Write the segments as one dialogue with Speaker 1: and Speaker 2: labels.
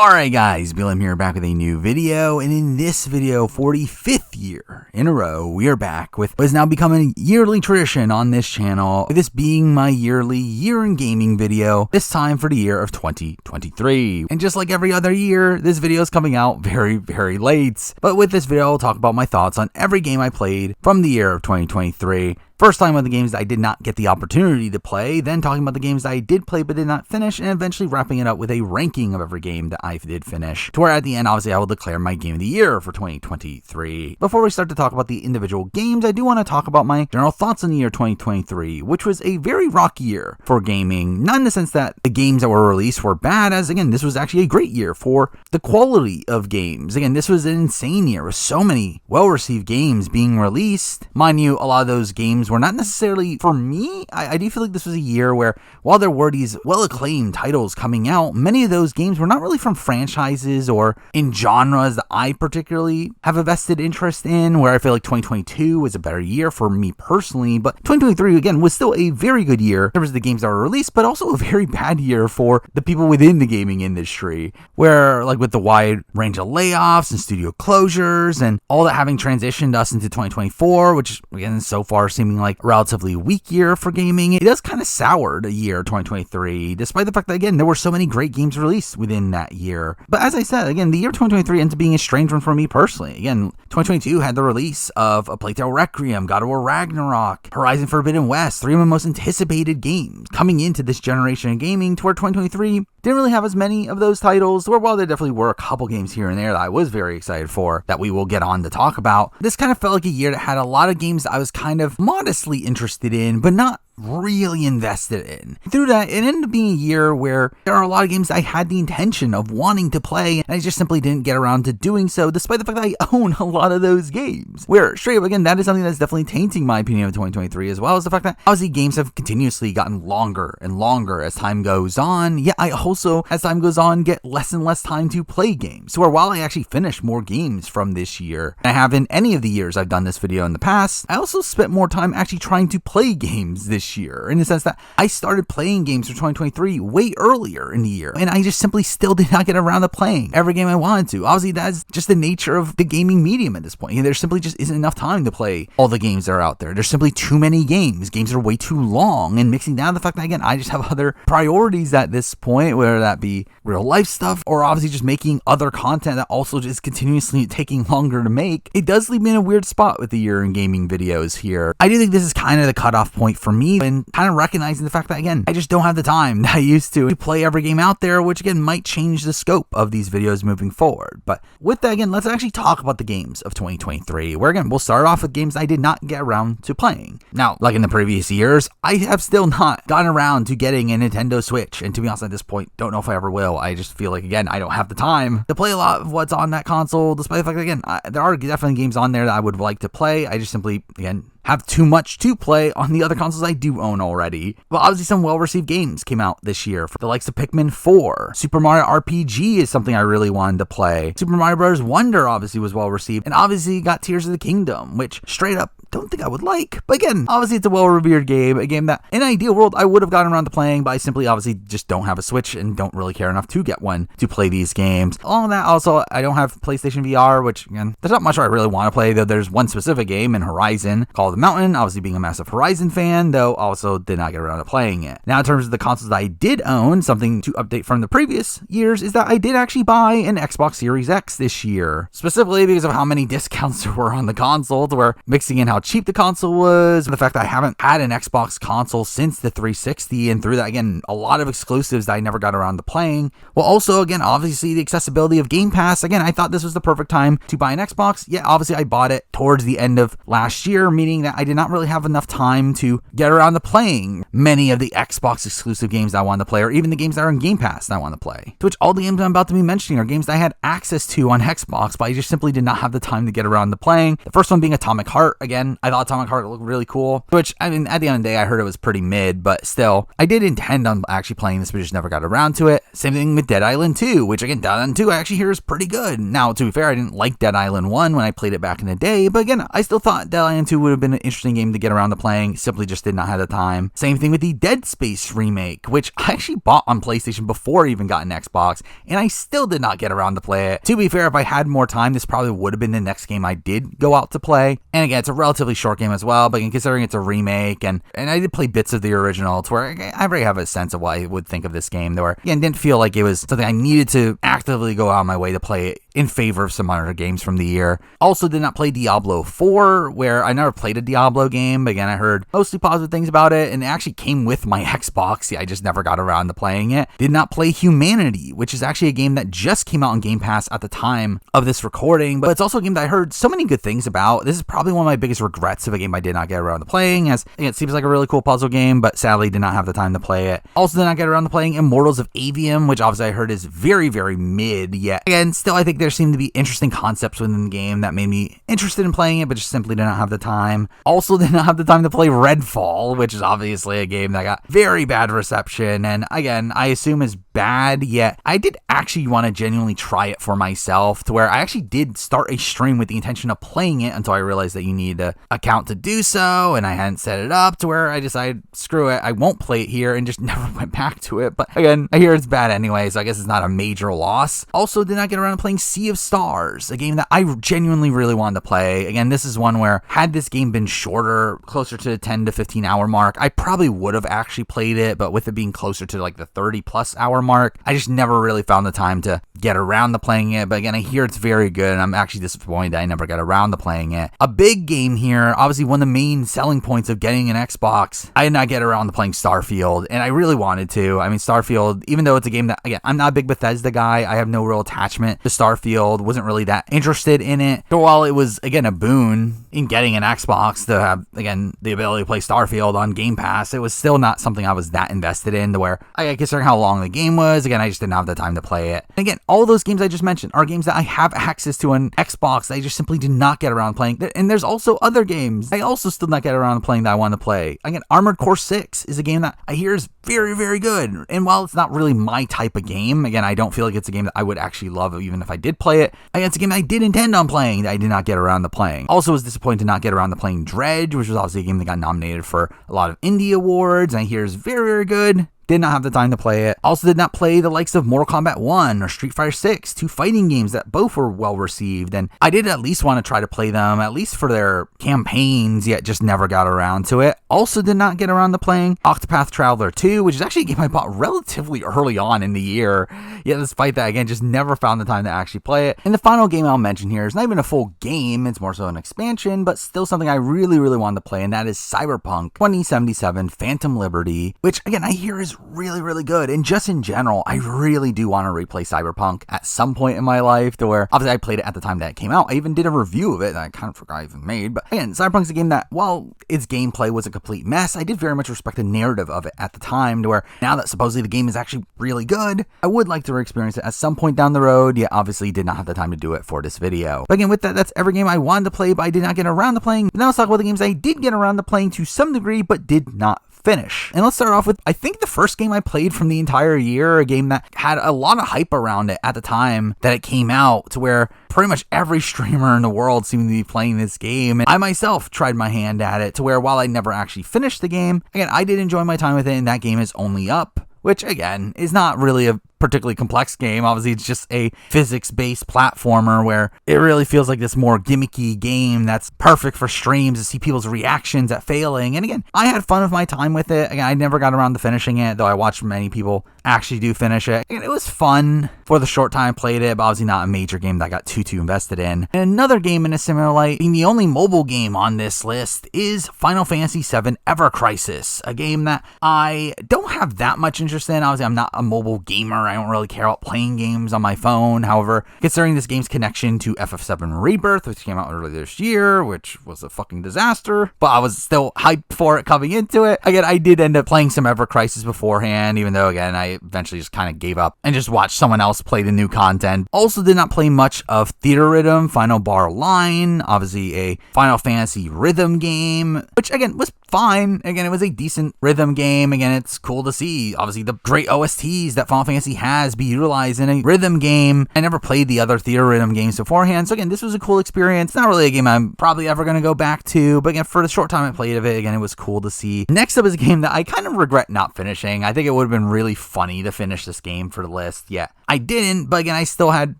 Speaker 1: Alright guys, Bilim here, back with a new video, and in this video, for the 5th year in a row, we are back with what is now becoming a yearly tradition on this channel, this being my yearly Year in Gaming video, this time for the year of 2023. And just like every other year, this video is coming out very late, but with this video, I'll talk about my thoughts on every game I played from the year of 2023. First talking about the games that I did not get the opportunity to play, then talking about the games that I did play but did not finish, and eventually wrapping it up with a ranking of every game that I did finish, to where at the end, obviously, I will declare my game of the year for 2023. Before we start to talk about the individual games, I do want to talk about my general thoughts on the year 2023, which was a very rocky year for gaming, not in the sense that the games that were released were bad, as again, this was actually a great year for the quality of games. Again, this was an insane year with so many well-received games being released. Mind you, a lot of those games were not necessarily for me. I do feel like this was a year where, while there were these well-acclaimed titles coming out, many of those games were not really from franchises or in genres that I particularly have a vested interest in, where I feel like 2022 was a better year for me personally, but 2023, again, was still a very good year. There was the games that were released, but also a very bad year for the people within the gaming industry, where, like, with the wide range of layoffs and studio closures and all that having transitioned us into 2024, which, again, so far seeming like a relatively weak year for gaming, it does kind of sour the year 2023, despite the fact that, again, there were so many great games released within that year. But as I said, again, the year 2023 ends up being a strange one for me personally. Again, 2022 had the release of A Plague Tale Requiem, God of War Ragnarok, Horizon Forbidden West, three of my most anticipated games coming into this generation of gaming, to where 2023 didn't really have as many of those titles, where while there definitely were a couple games here and there that I was very excited for, that we will get on to talk about, this kind of felt like a year that had a lot of games that I was kind of modestly interested in, but not really invested in. Through that, it ended up being a year where there are a lot of games I had the intention of wanting to play, and I just simply didn't get around to doing so, despite the fact that I own a lot of those games. Where, straight up, again, that is something that's definitely tainting my opinion of 2023, as well as the fact that, obviously, games have continuously gotten longer and longer as time goes on, yet I also, as time goes on, get less and less time to play games. So where, while I actually finished more games from this year than I have in any of the years I've done this video in the past, I also spent more time actually trying to play games this year, in the sense that I started playing games for 2023 way earlier in the year, and I just simply still did not get around to playing every game I wanted to. Obviously, that's just the nature of the gaming medium at this point. There simply just isn't enough time to play all the games that are out there. There's simply too many games. Games are way too long, and mixing down the fact that, again, I just have other priorities at this point, whether that be real life stuff or obviously just making other content that also just continuously taking longer to make. It does leave me in a weird spot with the year in gaming videos here. I do think this is kind of the cutoff point for me, and kind of recognizing the fact that, again, I just don't have the time that I used to play every game out there, which, again, might change the scope of these videos moving forward. But with that, again, let's actually talk about the games of 2023, where, again, we'll start off with games I did not get around to playing. Now, like in the previous years, I have still not gotten around to getting a Nintendo Switch, and to be honest, at this point, don't know if I ever will. I just feel like, again, I don't have the time to play a lot of what's on that console, despite the fact that, again, there are definitely games on there that I would like to play. I just simply, again, have too much to play on the other consoles I do own already. Well, obviously some well-received games came out this year, for the likes of Pikmin 4. Super Mario RPG is something I really wanted to play. Super Mario Bros. Wonder obviously was well-received, and obviously got Tears of the Kingdom, which straight up don't think I would like. But again, obviously it's a well-revered game, a game that in an ideal world I would have gotten around to playing, but I simply obviously just don't have a Switch and don't really care enough to get one to play these games. Along with that, also, I don't have PlayStation VR, which, again, there's not much I really want to play, though there's one specific game in Horizon called The Mountain, obviously being a massive Horizon fan, though also did not get around to playing it. Now, in terms of the consoles that I did own, something to update from the previous years is that I did actually buy an Xbox Series X this year, specifically because of how many discounts there were on the console, to where mixing in how cheap the console was, and the fact that I haven't had an Xbox console since the 360, and through that, again, a lot of exclusives that I never got around to playing. Well, also, again, obviously the accessibility of Game Pass, again, I thought this was the perfect time to buy an Xbox. Yeah, obviously I bought it towards the end of last year, meaning that I did not really have enough time to get around to playing many of the Xbox exclusive games that I wanted to play, or even the games that are in Game Pass that I want to play. To which all the games I'm about to be mentioning are games that I had access to on Xbox, but I just simply did not have the time to get around to playing. The first one being Atomic Heart. Again, PlayStation. I thought Atomic Heart looked really cool, which, I mean, at the end of the day, I heard it was pretty mid, but still, I did intend on actually playing this, but just never got around to it. Same thing with Dead Island 2, which again, Dead Island 2 I actually hear is pretty good. Now, to be fair, I didn't like Dead Island 1 when I played it back in the day, but again, I still thought Dead Island 2 would have been an interesting game to get around to playing, simply just did not have the time. Same thing with the Dead Space remake, which I actually bought on PlayStation before I even got an Xbox, and I still did not get around to play it. To be fair, if I had more time, this probably would have been the next game I did go out to play. And again, it's a relatively short game as well, but considering it's a remake, and I did play bits of the original to where I already have a sense of what I would think of this game, though, again, didn't feel like it was something I needed to actively go out of my way to play it in favor of some other games from the year. Also did not play Diablo 4, where I never played a Diablo game, but again, I heard mostly positive things about it, and it actually came with my Xbox. Yeah, I just never got around to playing it. Did not play Humanity, which is actually a game that just came out on Game Pass at the time of this recording, but it's also a game that I heard so many good things about. This is probably one of my biggest regrets of a game I did not get around to playing, as it seems like a really cool puzzle game, but sadly did not have the time to play it. Also did not get around to playing Immortals of Avium, which obviously I heard is very, very mid, yet again, still I think there seemed to be interesting concepts within the game that made me interested in playing it, but just simply did not have the time. Also did not have the time to play Redfall, which is obviously a game that got very bad reception, and again, I assume is bad, yet I did actually want to genuinely try it for myself, to where I actually did start a stream with the intention of playing it until I realized that you need an account to do so, and I hadn't set it up, to where I decided, screw it, I won't play it here, and just never went back to it. But again, I hear it's bad anyway, so I guess it's not a major loss. Also did not get around to playing Sea of Stars, a game that I genuinely really wanted to play. Again, this is one where, had this game been shorter, closer to the 10 to 15 hour mark, I probably would have actually played it, but with it being closer to like the 30 plus hour mark, I just never really found the time to get around to playing it. But again, I hear it's very good, and I'm actually disappointed that I never got around to playing it. A big game here, obviously one of the main selling points of getting an Xbox, I did not get around to playing Starfield, and I really wanted to. I mean, Starfield, even though it's a game that, again, I'm not a big Bethesda guy, I have no real attachment to Starfield, wasn't really that interested in it. So while it was, again, a boon in getting an Xbox to have, again, the ability to play Starfield on Game Pass, it was still not something I was that invested in, to where, considering how long the game was, again, I just didn't have the time to play it. And again, all those games I just mentioned are games that I have access to on Xbox that I just simply did not get around playing. And there's also other games I also still not get around playing that I want to play. Again, Armored Core 6 is a game that I hear is very, very good. And while it's not really my type of game, again, I don't feel like it's a game that I would actually love even if I did play it. Again, it's a game I did intend on playing that I did not get around to playing. Also was disappointed to not get around to playing Dredge, which was obviously a game that got nominated for a lot of indie awards, and I hear is very, very good. Did not have the time to play it. Also did not play the likes of Mortal Kombat 1 or Street Fighter 6, two fighting games that both were well received, and I did at least want to try to play them, at least for their campaigns, yet just never got around to it. Also did not get around to playing Octopath Traveler 2, which is actually a game I bought relatively early on in the year, yet despite that, again, just never found the time to actually play it. And the final game I'll mention here is not even a full game, it's more so an expansion, but still something I really, really wanted to play, and that is Cyberpunk 2077 Phantom Liberty, which, again, I hear is really, really good. And just in general, I really do want to replay Cyberpunk at some point in my life, to where obviously I played it at the time that it came out. I even did a review of it that I kind of forgot I even made. But again, Cyberpunk's a game that, while its gameplay was a complete mess, I did very much respect the narrative of it at the time, to where now that supposedly the game is actually really good, I would like to re-experience it at some point down the road. Yet obviously did not have the time to do it for this video. But again, with that, that's every game I wanted to play, but I did not get around to playing. Now let's talk about the games I did get around to playing to some degree, but did not finish. And let's start off with, I think, the first game I played from the entire year, a game that had a lot of hype around it at the time that it came out, to where pretty much every streamer in the world seemed to be playing this game. And I myself tried my hand at it, to where while I never actually finished the game, again, I did enjoy my time with it, and that game is Only Up, which again is not really a particularly complex game. Obviously, it's just a physics-based platformer where it really feels like this more gimmicky game that's perfect for streams to see people's reactions at failing. And again, I had fun with my time with it. Again, I never got around to finishing it, though I watched many people actually do finish it. And it was fun for the short time I played it, but obviously not a major game that I got too invested in. And another game in a similar light, being the only mobile game on this list, is Final Fantasy VII Ever Crisis, a game that I don't have that much interest in. Obviously, I'm not a mobile gamer. I don't really care about playing games on my phone. However, considering this game's connection to FF7 Rebirth, which came out earlier this year, which was a fucking disaster, but I was still hyped for it coming into it. Again, I did end up playing some Ever Crisis beforehand, even though, again, I I eventually just kind of gave up and just watched someone else play the new content. Also did not play much of Theatrhythm Final Bar Line, obviously a Final Fantasy rhythm game, which again was fine. Again, it was a decent rhythm game. Again, it's cool to see, obviously, the great OSTs that Final Fantasy has be utilized in a rhythm game. I never played the other Theatrhythm games beforehand, so again, this was a cool experience. Not really a game I'm probably ever going to go back to, but again, for the short time I played of it, again, it was cool to see. Next up is a game that I kind of regret not finishing. I think it would have been really funny to finish this game for the list. Yeah, I didn't, but again, I still had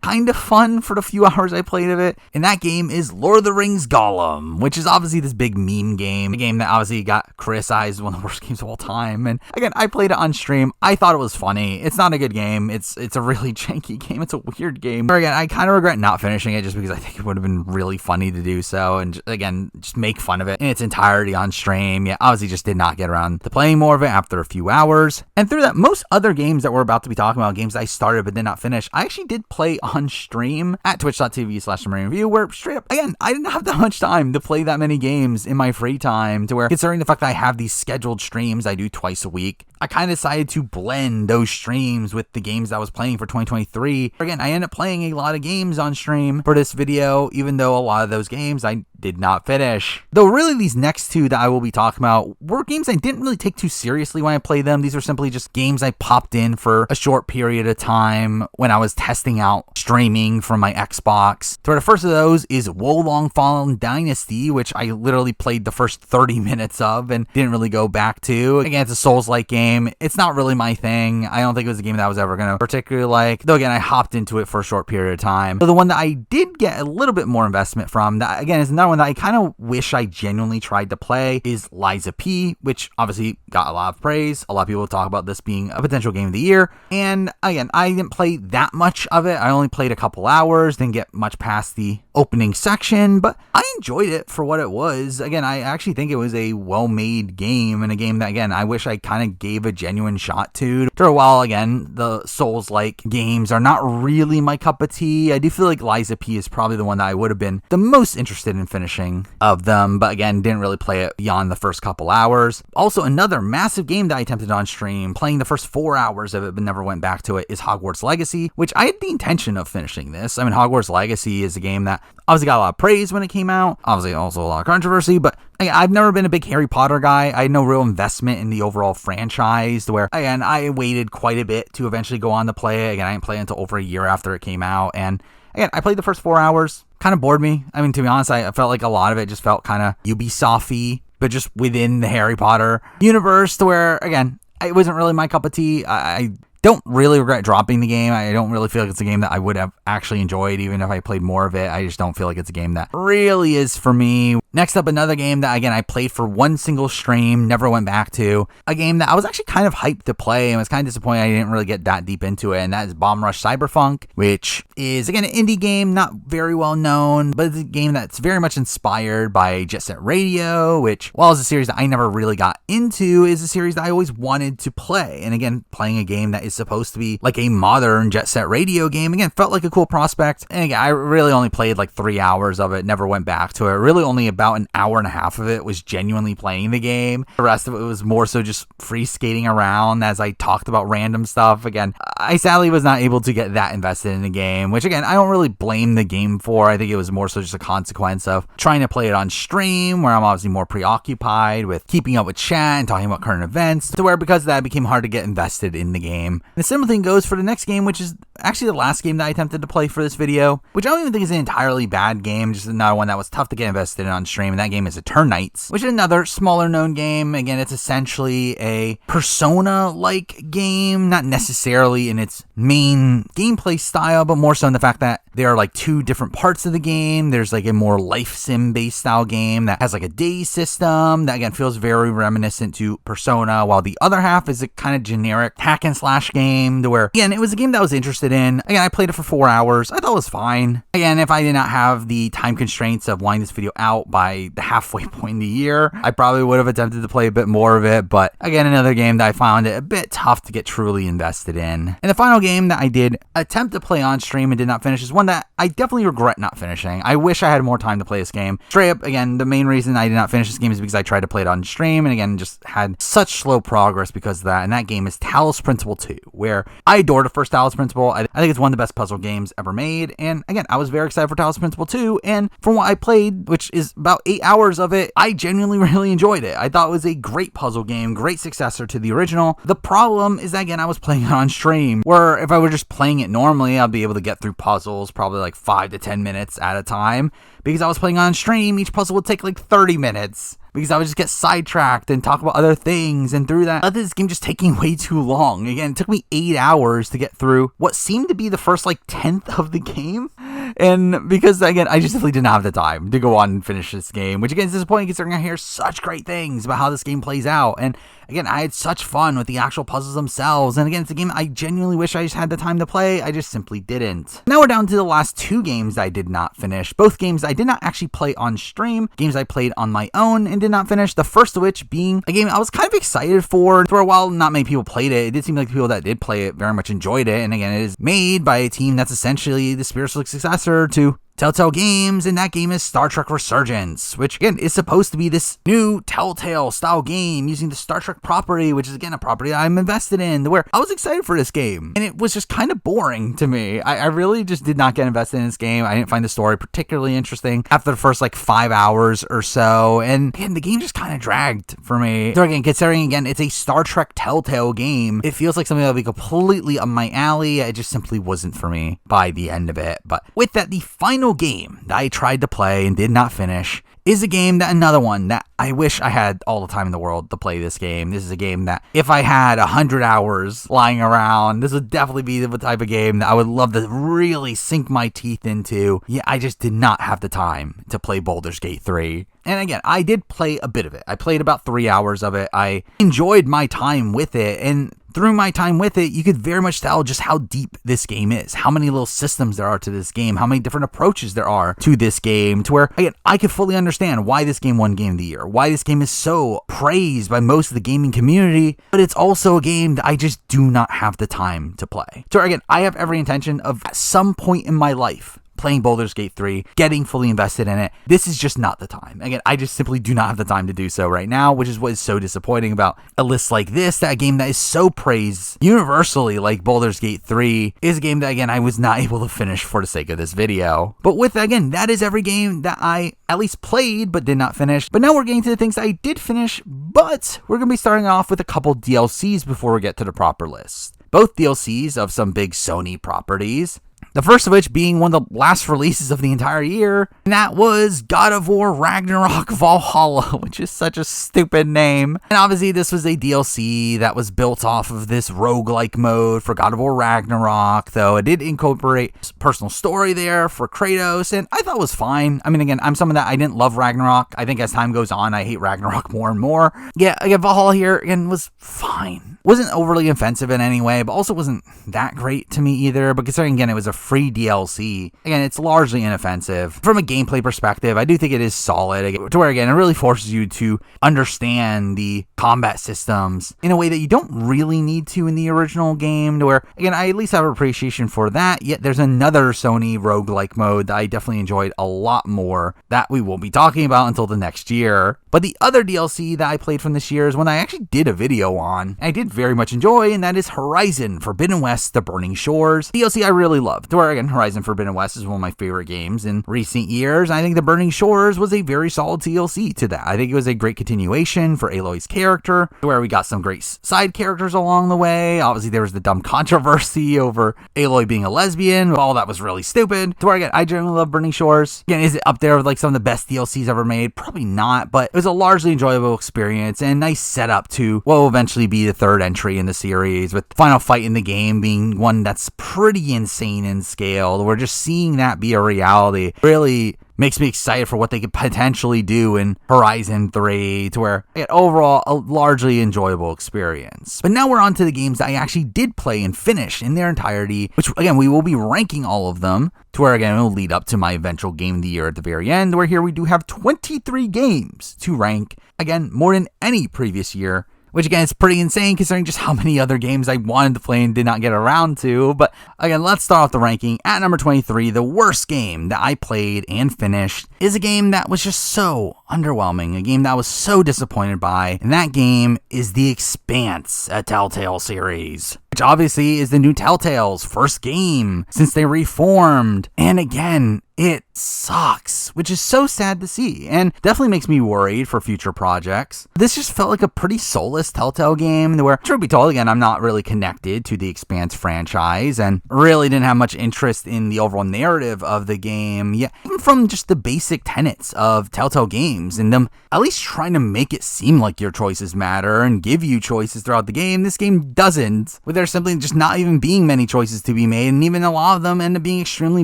Speaker 1: kind of fun for the few hours I played of it, and that game is Lord of the Rings Gollum, which is obviously this big meme game, a game that obviously got criticized as one of the worst games of all time. And again, I played it on stream. I thought it was funny. It's not a good game. It's a really janky game. It's a weird game. But again, I kind of regret not finishing it just because I think it would have been really funny to do so, and again, just make fun of it in its entirety on stream. Yeah, obviously just did not get around to playing more of it after a few hours. And through that, most other games that we're about to be talking about, games that I started but did not finish, I actually did play on stream at twitch.tv/TheMarineReview, where straight up, again, I didn't have that much time to play that many games in my free time, to where, considering the fact that I have these scheduled streams I do twice a week, I kind of decided to blend those streams with the games that I was playing for 2023. Again, I ended up playing a lot of games on stream for this video, even though a lot of those games I did not finish. Though really these next two that I will be talking about were games I didn't really take too seriously when I played them. These were simply just games I popped in for a short period of time when I was testing out streaming from my Xbox. So the first of those is Wo Long Fallen Dynasty, which I literally played the first 30 minutes of and didn't really go back to. Again, it's a Souls-like game. It's not really my thing. I don't think it was a game that I was ever going to particularly like. Though again, I hopped into it for a short period of time. So the one that I did get a little bit more investment from, that again is another one that I kind of wish I genuinely tried to play, is Lies of P, which obviously got a lot of praise. A lot of people talk about this being a potential game of the year. And again, I didn't play that much of it. I only played a couple hours, didn't get much past the opening section, but I enjoyed it for what it was. Again, I actually think it was a well-made game, and a game that, again, I wish I kind of gave a genuine shot to. After a while, again, the Souls-like games are not really my cup of tea. I do feel like Lies of P is probably the one that I would have been the most interested in finishing of them, but again, didn't really play it beyond the first couple hours. Also, another massive game that I attempted on stream, playing the first 4 hours of it, but never went back to it, is Hogwarts Legacy, which I had the intention of finishing this. I mean, Hogwarts Legacy is a game that obviously got a lot of praise when it came out, obviously also a lot of controversy, but I've never been a big Harry Potter guy. I had no real investment in the overall franchise, to where, again, I waited quite a bit to eventually go on to play it. Again, I didn't play it until over a year after it came out, and again, I played the first 4 hours, kind of bored me. I mean, to be honest, I felt like a lot of it just felt kind of Ubisoft-y, but just within the Harry Potter universe, to where, again, it wasn't really my cup of tea. I don't really regret dropping the game. I don't really feel like it's a game that I would have actually enjoyed even if I played more of it. I just don't feel like it's a game that really is for me. Next up, another game that, again, I played for one single stream, never went back to. A game that I was actually kind of hyped to play and was kind of disappointed I didn't really get that deep into it, and that is Bomb Rush Cyberpunk, which is, again, an indie game, not very well known, but it's a game that's very much inspired by Jet Set Radio, which, while it's a series that I never really got into, is a series that I always wanted to play. And again, playing a game that is supposed to be like a modern Jet Set Radio game, again, felt like a cool prospect. And again, I really only played like 3 hours of it, never went back to it. Really only about an hour and a half of it was genuinely playing the game. The rest of it was more so just free skating around as I talked about random stuff. Again, I sadly was not able to get that invested in the game, which, again, I don't really blame the game for. I think it was more so just a consequence of trying to play it on stream, where I'm obviously more preoccupied with keeping up with chat and talking about current events, to where because of that, it became hard to get invested in the game. The similar thing goes for the next game, which is actually the last game that I attempted to play for this video, which I don't even think is an entirely bad game, just another one that was tough to get invested in on stream, and that game is Eternights, which is another smaller known game. Again, it's essentially a Persona-like game, not necessarily in its main gameplay style, but more so in the fact that there are like 2 different parts of the game. There's like a more life sim based style game that has like a day system that, again, feels very reminiscent to Persona, while the other half is a kind of generic hack and slash game, to where, again, it was a game that I was interested in. Again, I played it for 4 hours. I thought it was fine. Again, if I did not have the time constraints of wanting this video out by the halfway point in the year, I probably would have attempted to play a bit more of it. But again, another game that I found it a bit tough to get truly invested in. And the final game that I did attempt to play on stream and did not finish is one that I definitely regret not finishing. I wish I had more time to play this game. Straight up, again, the main reason I did not finish this game is because I tried to play it on stream, and again, just had such slow progress because of that. And that game is Talos Principle 2, where I adore the first Talos Principle. I think it's one of the best puzzle games ever made. And again, I was very excited for Talos Principle 2. And from what I played, which is about 8 hours of it, I genuinely really enjoyed it. I thought it was a great puzzle game, great successor to the original. The problem is that, again, I was playing it on stream, where if I were just playing it normally, I'd be able to get through puzzles probably like 5 to 10 minutes at a time. Because I was playing on stream, each puzzle would take like 30 minutes. Because I would just get sidetracked and talk about other things, and through that, this game just taking way too long. Again, it took me 8 hours to get through what seemed to be the first like 10th of the game. And because, again, I just simply did not have the time to go on and finish this game, which again is disappointing considering I hear such great things about how this game plays out. And again, I had such fun with the actual puzzles themselves. And again, it's a game I genuinely wish I just had the time to play. I just simply didn't. Now we're down to the last 2 games I did not finish. Both games I did not actually play on stream. Games I played on my own and did not finish. The first of which being a game I was kind of excited for. For a while, not many people played it. It did seem like the people that did play it very much enjoyed it. And again, it is made by a team that's essentially the spiritual successor to Telltale Games, and that game is Star Trek Resurgence, which again is supposed to be this new Telltale style game using the Star Trek property, which is again a property I'm invested in, where I was excited for this game, and it was just kind of boring to me. I really just did not get invested in this game. I didn't find the story particularly interesting after the first like 5 hours or so, and again, the game just kind of dragged for me. So again, considering again it's a Star Trek Telltale game, it feels like something that would be completely up my alley. It just simply wasn't for me by the end of it. But with that, the final game that I tried to play and did not finish is a game that another one that I wish I had all the time in the world to play this game. This is a game that if I had 100 hours lying around, this would definitely be the type of game that I would love to really sink my teeth into. Yeah, I just did not have the time to play Baldur's Gate 3. And again, I did play a bit of it. I played about 3 hours of it. I enjoyed my time with it, and through my time with it, you could very much tell just how deep this game is, how many little systems there are to this game, how many different approaches there are to this game, to where, again, I could fully understand why this game won Game of the Year, why this game is so praised by most of the gaming community, but it's also a game that I just do not have the time to play. So again, I have every intention of, at some point in my life, playing Baldur's Gate 3, getting fully invested in it. This is just not the time. Again, I just simply do not have the time to do so right now, which is what is so disappointing about a list like this. That game that is so praised universally, like Baldur's Gate 3, is a game that, again, I was not able to finish for the sake of this video. But with, again, that is every game that I at least played but did not finish. But now we're getting to the things I did finish, but we're going to be starting off with a couple DLCs before we get to the proper list. Both DLCs of some big Sony properties. The first of which being one of the last releases of the entire year, and that was God of War Ragnarok Valhalla, which is such a stupid name. And obviously this was a DLC that was built off of this roguelike mode for God of War Ragnarok, though it did incorporate personal story there for Kratos, and I thought it was fine. I mean, again, I'm someone that I didn't love Ragnarok. I think as time goes on, I hate Ragnarok more and more. Yeah, again, Valhalla here, again, was fine. Wasn't overly offensive in any way, but also wasn't that great to me either. But considering, again, it was a free DLC, again, it's largely inoffensive. From a gameplay perspective, I do think it is solid, to where, again, it really forces you to understand the combat systems in a way that you don't really need to in the original game, to where, again, I at least have appreciation for that. Yet there's another Sony roguelike mode that I definitely enjoyed a lot more that we won't be talking about until the next year. But the other DLC that I played from this year is one I actually did a video on, and I did very much enjoy, and that is Horizon Forbidden West: The Burning Shores. DLC I really loved. To where, again, Horizon Forbidden West is one of my favorite games in recent years. I think The Burning Shores was a very solid DLC to that. I think it was a great continuation for Aloy's character, where we got some great side characters along the way. Obviously, there was the dumb controversy over Aloy being a lesbian. All that was really stupid. To where, again, I generally love Burning Shores. Again, is it up there with like some of the best DLCs ever made? Probably not, but it was a largely enjoyable experience and nice setup to what will eventually be the third entry in the series, with the final fight in the game being one that's pretty insane in scale. We're just seeing that be a reality really makes me excited for what they could potentially do in Horizon 3, to where, again, overall, a largely enjoyable experience. But now we're on to the games that I actually did play and finish in their entirety, which, again, we will be ranking all of them, to where, again, it will lead up to my eventual Game of the Year at the very end, where here we do have 23 games to rank, again, more than any previous year, which again is pretty insane considering just how many other games I wanted to play and did not get around to. But again, let's start off the ranking. At number 23, the worst game that I played and finished is a game that was just so underwhelming, a game that I was so disappointed by, and that game is The Expanse, a Telltale series, which obviously is the new Telltale's first game since they reformed. And again, it sucks, which is so sad to see, and definitely makes me worried for future projects. This just felt like a pretty soulless Telltale game, where, truth be told, again, I'm not really connected to the Expanse franchise, and really didn't have much interest in the overall narrative of the game, yeah, even from just the basic tenets of Telltale games, and them at least trying to make it seem like your choices matter, and give you choices throughout the game. This game doesn't, with there simply just not even being many choices to be made, and even a lot of them end up being extremely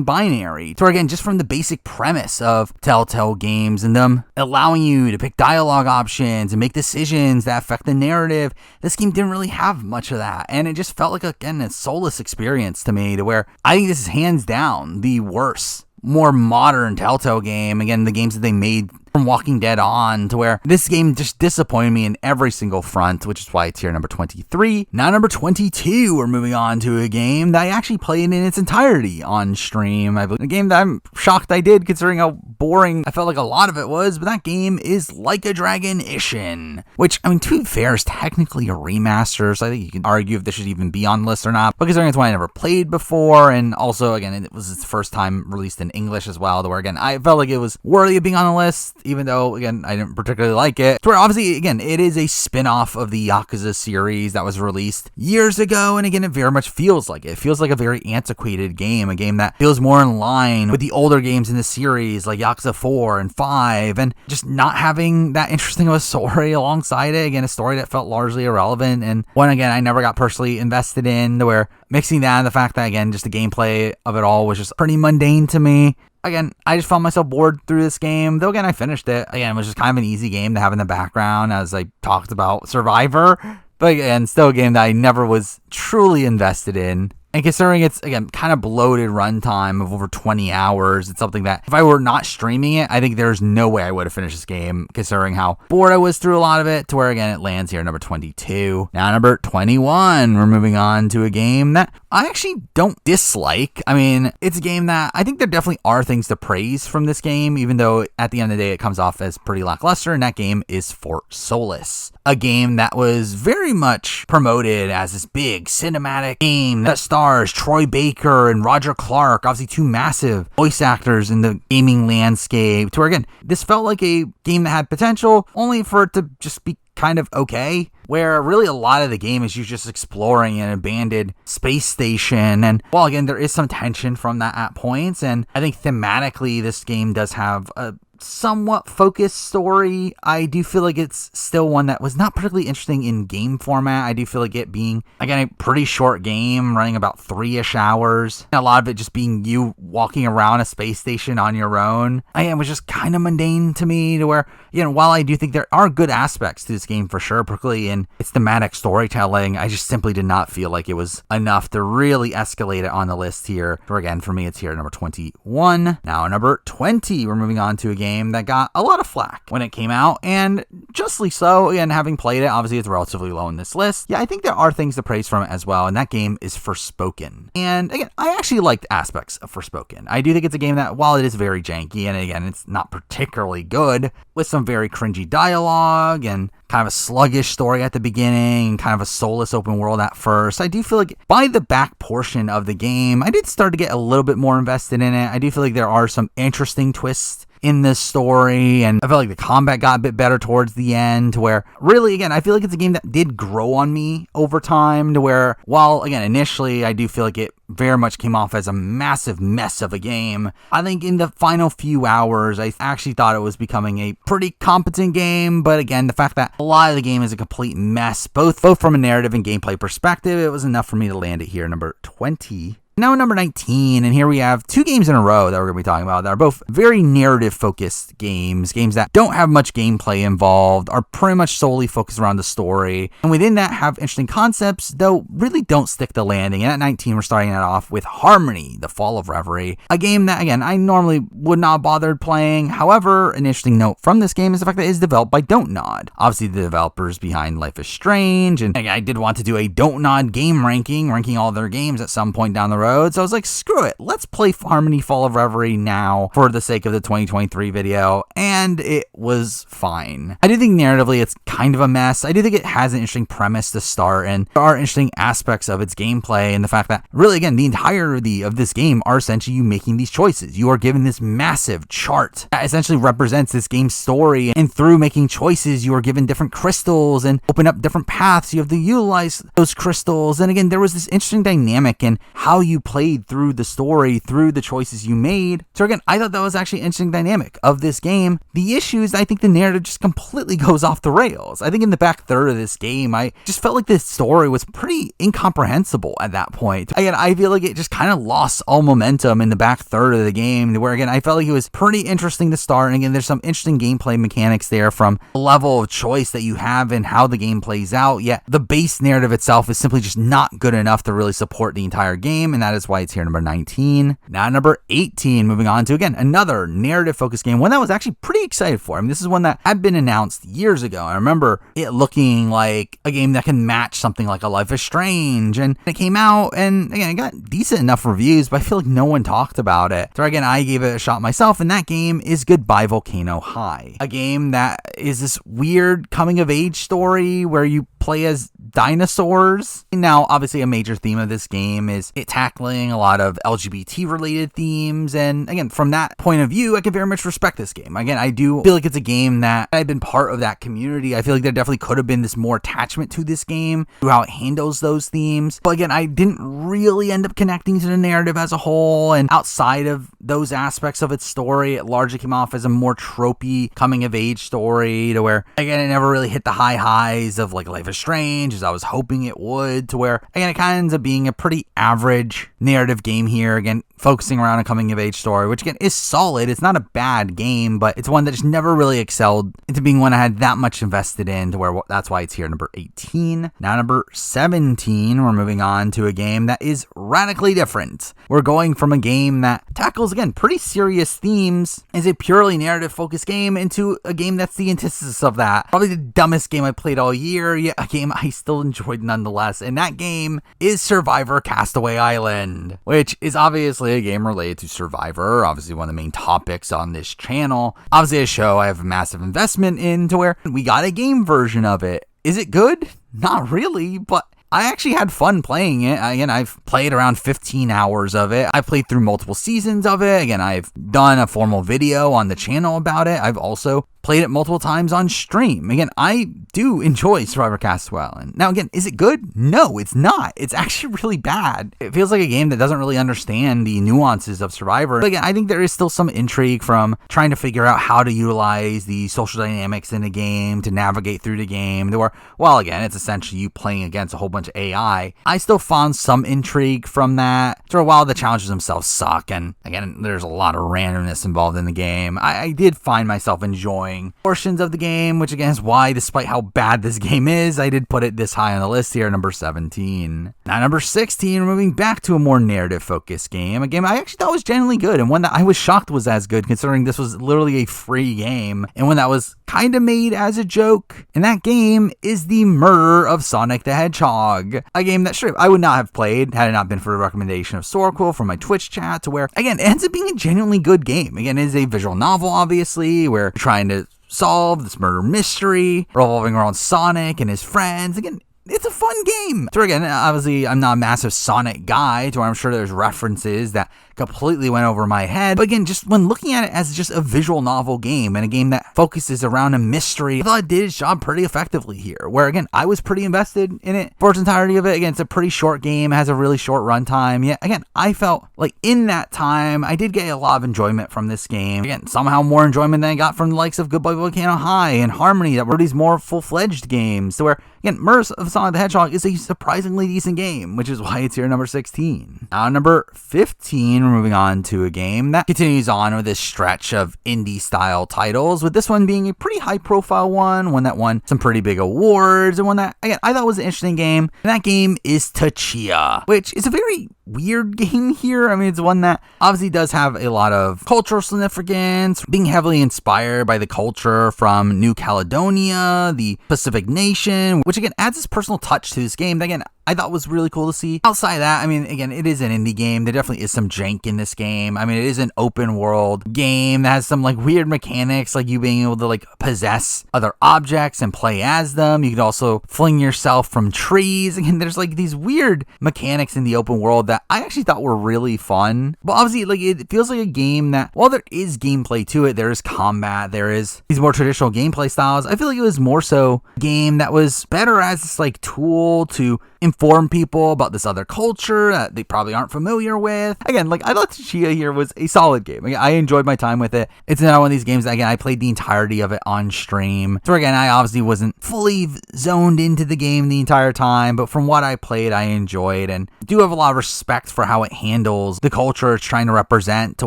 Speaker 1: binary. So again, just from the basic premise of Telltale games and them allowing you to pick dialogue options and make decisions that affect the narrative, this game didn't really have much of that, and it just felt like, again, a soulless experience to me, to where I think this is hands down the worst, more modern Telltale game. Again, the games that they made from Walking Dead on, to where this game just disappointed me in every single front, which is why it's here number 23. Now number 22, we're moving on to a game that I actually played in its entirety on stream. A game that I'm shocked I did, considering how boring I felt like a lot of it was, but that game is Like a Dragon Ishin, which, I mean, to be fair, is technically a remaster, so I think you can argue if this should even be on the list or not, but considering it's one I never played before, and also, again, it was its first time released in English as well, to where, again, I felt like it was worthy of being on the list, even though, again, I didn't particularly like it. So obviously, again, it is a spin-off of the Yakuza series that was released years ago, and again, it very much feels like it. It feels like a very antiquated game, a game that feels more in line with the older games in the series, like Yakuza 4 and 5, and just not having that interesting of a story alongside it. Again, a story that felt largely irrelevant, and one, again, I never got personally invested in, to where mixing that and the fact that, again, just the gameplay of it all was just pretty mundane to me. Again, I just found myself bored through this game, though again, I finished it. Again, it was just kind of an easy game to have in the background as I talked about Survivor, but again, still a game that I never was truly invested in. And considering it's, again, kind of bloated runtime of over 20 hours, it's something that if I were not streaming it, I think there's no way I would have finished this game, considering how bored I was through a lot of it, to where, again, it lands here number 22. Now, number 21, we're moving on to a game that I actually don't dislike. I mean, it's a game that I think there definitely are things to praise from this game, even though at the end of the day it comes off as pretty lackluster, and that game is Fort Solis, a game that was very much promoted as this big cinematic game that stars Troy Baker and Roger Clark, obviously two massive voice actors in the gaming landscape, to where, again, this felt like a game that had potential, only for it to just be kind of okay, where really a lot of the game is you just exploring an abandoned space station. And while, again, there is some tension from that at points, and I think thematically this game does have a somewhat focused story, I do feel like it's still one that was not particularly interesting in game format. I do feel like it being, again, a pretty short game, running about 3-ish hours, and a lot of it just being you walking around a space station on your own. It was just kind of mundane to me, to where, while I do think there are good aspects to this game for sure, particularly in its thematic storytelling, I just simply did not feel like it was enough to really escalate it on the list here. So again, for me, it's here number 21. Now, number 20, we're moving on to a game that got a lot of flack when it came out, and justly so. Again, having played it, obviously it's relatively low in this list. Yeah, I think there are things to praise from it as well, and that game is Forspoken. And again, I actually liked aspects of Forspoken. I do think it's a game that, while it is very janky, and again, it's not particularly good, with some very cringy dialogue and kind of a sluggish story at the beginning, kind of a soulless open world at first, I do feel like by the back portion of the game, I did start to get a little bit more invested in it. I do feel like there are some interesting twists in this story, and I felt like the combat got a bit better towards the end, to where really, again, I feel like it's a game that did grow on me over time, to where, while, again, initially I do feel like it very much came off as a massive mess of a game, I think in the final few hours I actually thought it was becoming a pretty competent game. But again, the fact that a lot of the game is a complete mess, both from a narrative and gameplay perspective, it was enough for me to land it here number 20. Now number 19, and here we have two games in a row that we're going to be talking about that are both very narrative-focused games that don't have much gameplay involved, are pretty much solely focused around the story, and within that have interesting concepts, though really don't stick the landing. And at 19, we're starting that off with Harmony: The Fall of Reverie, a game that, again, I normally would not have bothered playing. However, an interesting note from this game is the fact that it is developed by Don't Nod, obviously the developers behind Life is Strange, and again, I did want to do a Don't Nod game ranking all their games at some point down the road, so I was like, screw it, let's play Harmony: Fall of Reverie now for the sake of the 2023 video, and it was fine. I do think narratively it's kind of a mess. I do think it has an interesting premise to start, and there are interesting aspects of its gameplay, and the fact that really, again, the entirety of this game are essentially you making these choices. You are given this massive chart that essentially represents this game's story, and through making choices, you are given different crystals and open up different paths. You have to utilize those crystals, and again, there was this interesting dynamic in how you played through the story, through the choices you made. So again, I thought that was actually an interesting dynamic of this game. The issue is I think the narrative just completely goes off the rails. I think in the back third of this game, I just felt like this story was pretty incomprehensible at that point. Again, I feel like it just kind of lost all momentum in the back third of the game, where again, I felt like it was pretty interesting to start, and again, there's some interesting gameplay mechanics there from the level of choice that you have and how the game plays out, yet the base narrative itself is simply just not good enough to really support the entire game, and that is why it's here number 19. Now number 18, moving on to, again, another narrative-focused game, one that I was actually pretty excited for. I mean, this is one that had been announced years ago. I remember it looking like a game that can match something like a Life is Strange, and it came out, and again, it got decent enough reviews, but I feel like no one talked about it. So again, I gave it a shot myself, and that game is Goodbye Volcano High, a game that is this weird coming-of-age story where you play as dinosaurs. Now, obviously, a major theme of this game is it tackling a lot of LGBT-related themes, and again, from that point of view, I can very much respect this game. Again, I do feel like it's a game that I've been part of that community. I feel like there definitely could have been this more attachment to this game, to how it handles those themes, but again, I didn't really end up connecting to the narrative as a whole, and outside of those aspects of its story, it largely came off as a more tropey coming-of-age story, to where, again, it never really hit the high highs of like Life is Strange, as I was hoping it would, to where, again, it kind of ends up being a pretty average narrative game here, again, focusing around a coming-of-age story, which, again, is solid. It's not a bad game, but it's one that just never really excelled into being one I had that much invested in, to where that's why it's here, number 18. Now, number 17, we're moving on to a game that is radically different. We're going from a game that tackles, again, pretty serious themes, is a purely narrative-focused game, into a game that's the antithesis of that. Probably the dumbest game I played all year, yet a game I still enjoyed nonetheless, and that game is Survivor Castaway Island, which is obviously a game related to Survivor, obviously one of the main topics on this channel. Obviously a show I have a massive investment in, to where we got a game version of it. Is it good? Not really, but I actually had fun playing it. Again, I've played around 15 hours of it. I've played through multiple seasons of it. Again, I've done a formal video on the channel about it. I've also played it multiple times on stream. Again, I do enjoy Survivor Castaway Island. Now, again, is it good? No, it's not. It's actually really bad. It feels like a game that doesn't really understand the nuances of Survivor. But again, I think there is still some intrigue from trying to figure out how to utilize the social dynamics in the game to navigate through the game. There were, well, again, it's essentially you playing against a whole bunch of AI. I still found some intrigue from that. For a while, the challenges themselves suck, and again, there's a lot of randomness involved in the game. I did find myself enjoying portions of the game, which again is why, despite how bad this game is, I did put it this high on the list here, number 17. Now, number 16, we're moving back to a more narrative-focused game. A game I actually thought was genuinely good, and one that I was shocked was as good, considering this was literally a free game, and one that was kind of made as a joke. And that game is The Murder of Sonic the Hedgehog, a game that sure I would not have played had it not been for the recommendation of Sorquel from my Twitch chat, to where, again, it ends up being a genuinely good game. Again, it is a visual novel, obviously, where you're trying to solve this murder mystery revolving around Sonic and his friends. Again, it's a fun game. So again, obviously, I'm not a massive Sonic guy, to where I'm sure there's references that completely went over my head. But again, just when looking at it as just a visual novel game and a game that focuses around a mystery, I thought it did its job pretty effectively here, where again, I was pretty invested in it for its entirety of it. Again, it's a pretty short game, has a really short runtime. Yet again, I felt like in that time, I did get a lot of enjoyment from this game. Again, somehow more enjoyment than I got from the likes of Goodbye Volcano High and Harmony, that were these more full-fledged games. So where, again, Mirrors of Sonic the Hedgehog is a surprisingly decent game, which is why it's here number 16. Now, number 15, we're moving on to a game that continues on with this stretch of indie-style titles, with this one being a pretty high-profile one that won some pretty big awards, and one that, again, I thought was an interesting game, and that game is Tchia, which is a very weird game here. I mean, it's one that obviously does have a lot of cultural significance, being heavily inspired by the culture from New Caledonia, the Pacific Nation, which again adds this personal touch to this game that, again, I thought was really cool to see. Outside of that, I mean, again, it is an indie game. There definitely is some jank in this game. I mean, it is an open world game that has some like weird mechanics, like you being able to like possess other objects and play as them. You could also fling yourself from trees. Again, there's like these weird mechanics in the open world that I actually thought were really fun. But obviously, like, it feels like a game that, while there is gameplay to it, there is combat, there is these more traditional gameplay styles, I feel like it was more so a game that was better as this like tool to inform people about this other culture that they probably aren't familiar with. Again, like, I thought Tchia here was a solid game. Again, I enjoyed my time with it. It's another one of these games that, again, I played the entirety of it on stream. So again, I obviously wasn't fully zoned into the game the entire time, but from what I played, I enjoyed, and do have a lot of respect for how it handles the culture it's trying to represent, to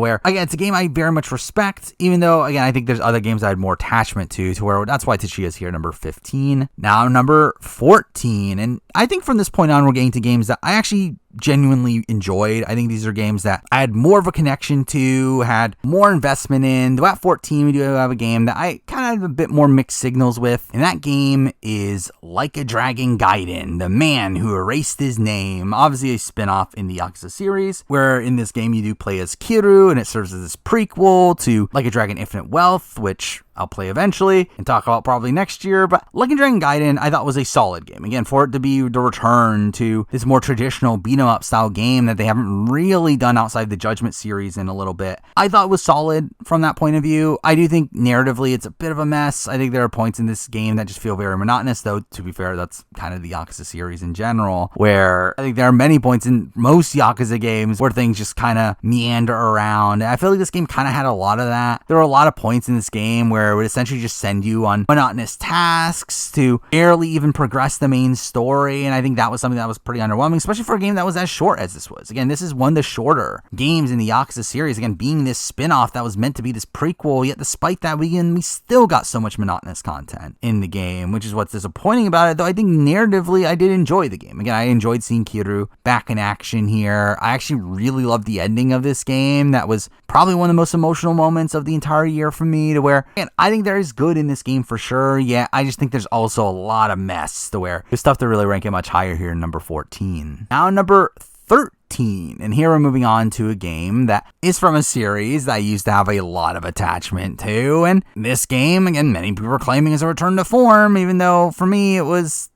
Speaker 1: where, again, it's a game I very much respect, even though, again, I think there's other games I had more attachment to where that's why Tchia is here, number 15. Now, number 14, and I think from this point on, we're getting to games that I actually genuinely enjoyed. I think these are games that I had more of a connection to, had more investment in. Though at 14, we do have a game that I kind of have a bit more mixed signals with, and that game is Like a Dragon Gaiden, The Man Who Erased His Name. Obviously a spin-off in the Yakuza series, where in this game you do play as Kiryu, and it serves as this prequel to Like a Dragon Infinite Wealth, which I'll play eventually and talk about probably next year. But Like a Dragon Gaiden, I thought was a solid game. Again, for it to be the return to this more traditional beat 'em up style game that they haven't really done outside the Judgment series in a little bit, I thought was solid from that point of view. I do think narratively it's a bit of a mess. I think there are points in this game that just feel very monotonous, though, to be fair, that's kind of the Yakuza series in general, where I think there are many points in most Yakuza games where things just kind of meander around. I feel like this game kind of had a lot of that. There were a lot of points in this game where it would essentially just send you on monotonous tasks to barely even progress the main story, and I think that was something that was pretty underwhelming, especially for a game that was as short as this was. Again, this is one of the shorter games in the Yakuza series, again, being this spin-off that was meant to be this prequel, yet despite that, we still got so much monotonous content in the game, which is what's disappointing about it, though I think narratively I did enjoy the game. Again, I enjoyed seeing Kiryu back in action here. I actually really loved the ending of this game. That was probably one of the most emotional moments of the entire year for me, to where, again, I think there is good in this game for sure. Yeah, I just think there's also a lot of mess, to where there's stuff to really rank it much higher here in number 14. Now, number 13, and here we're moving on to a game that is from a series that I used to have a lot of attachment to, and this game, again, many people are claiming is a return to form, even though for me it was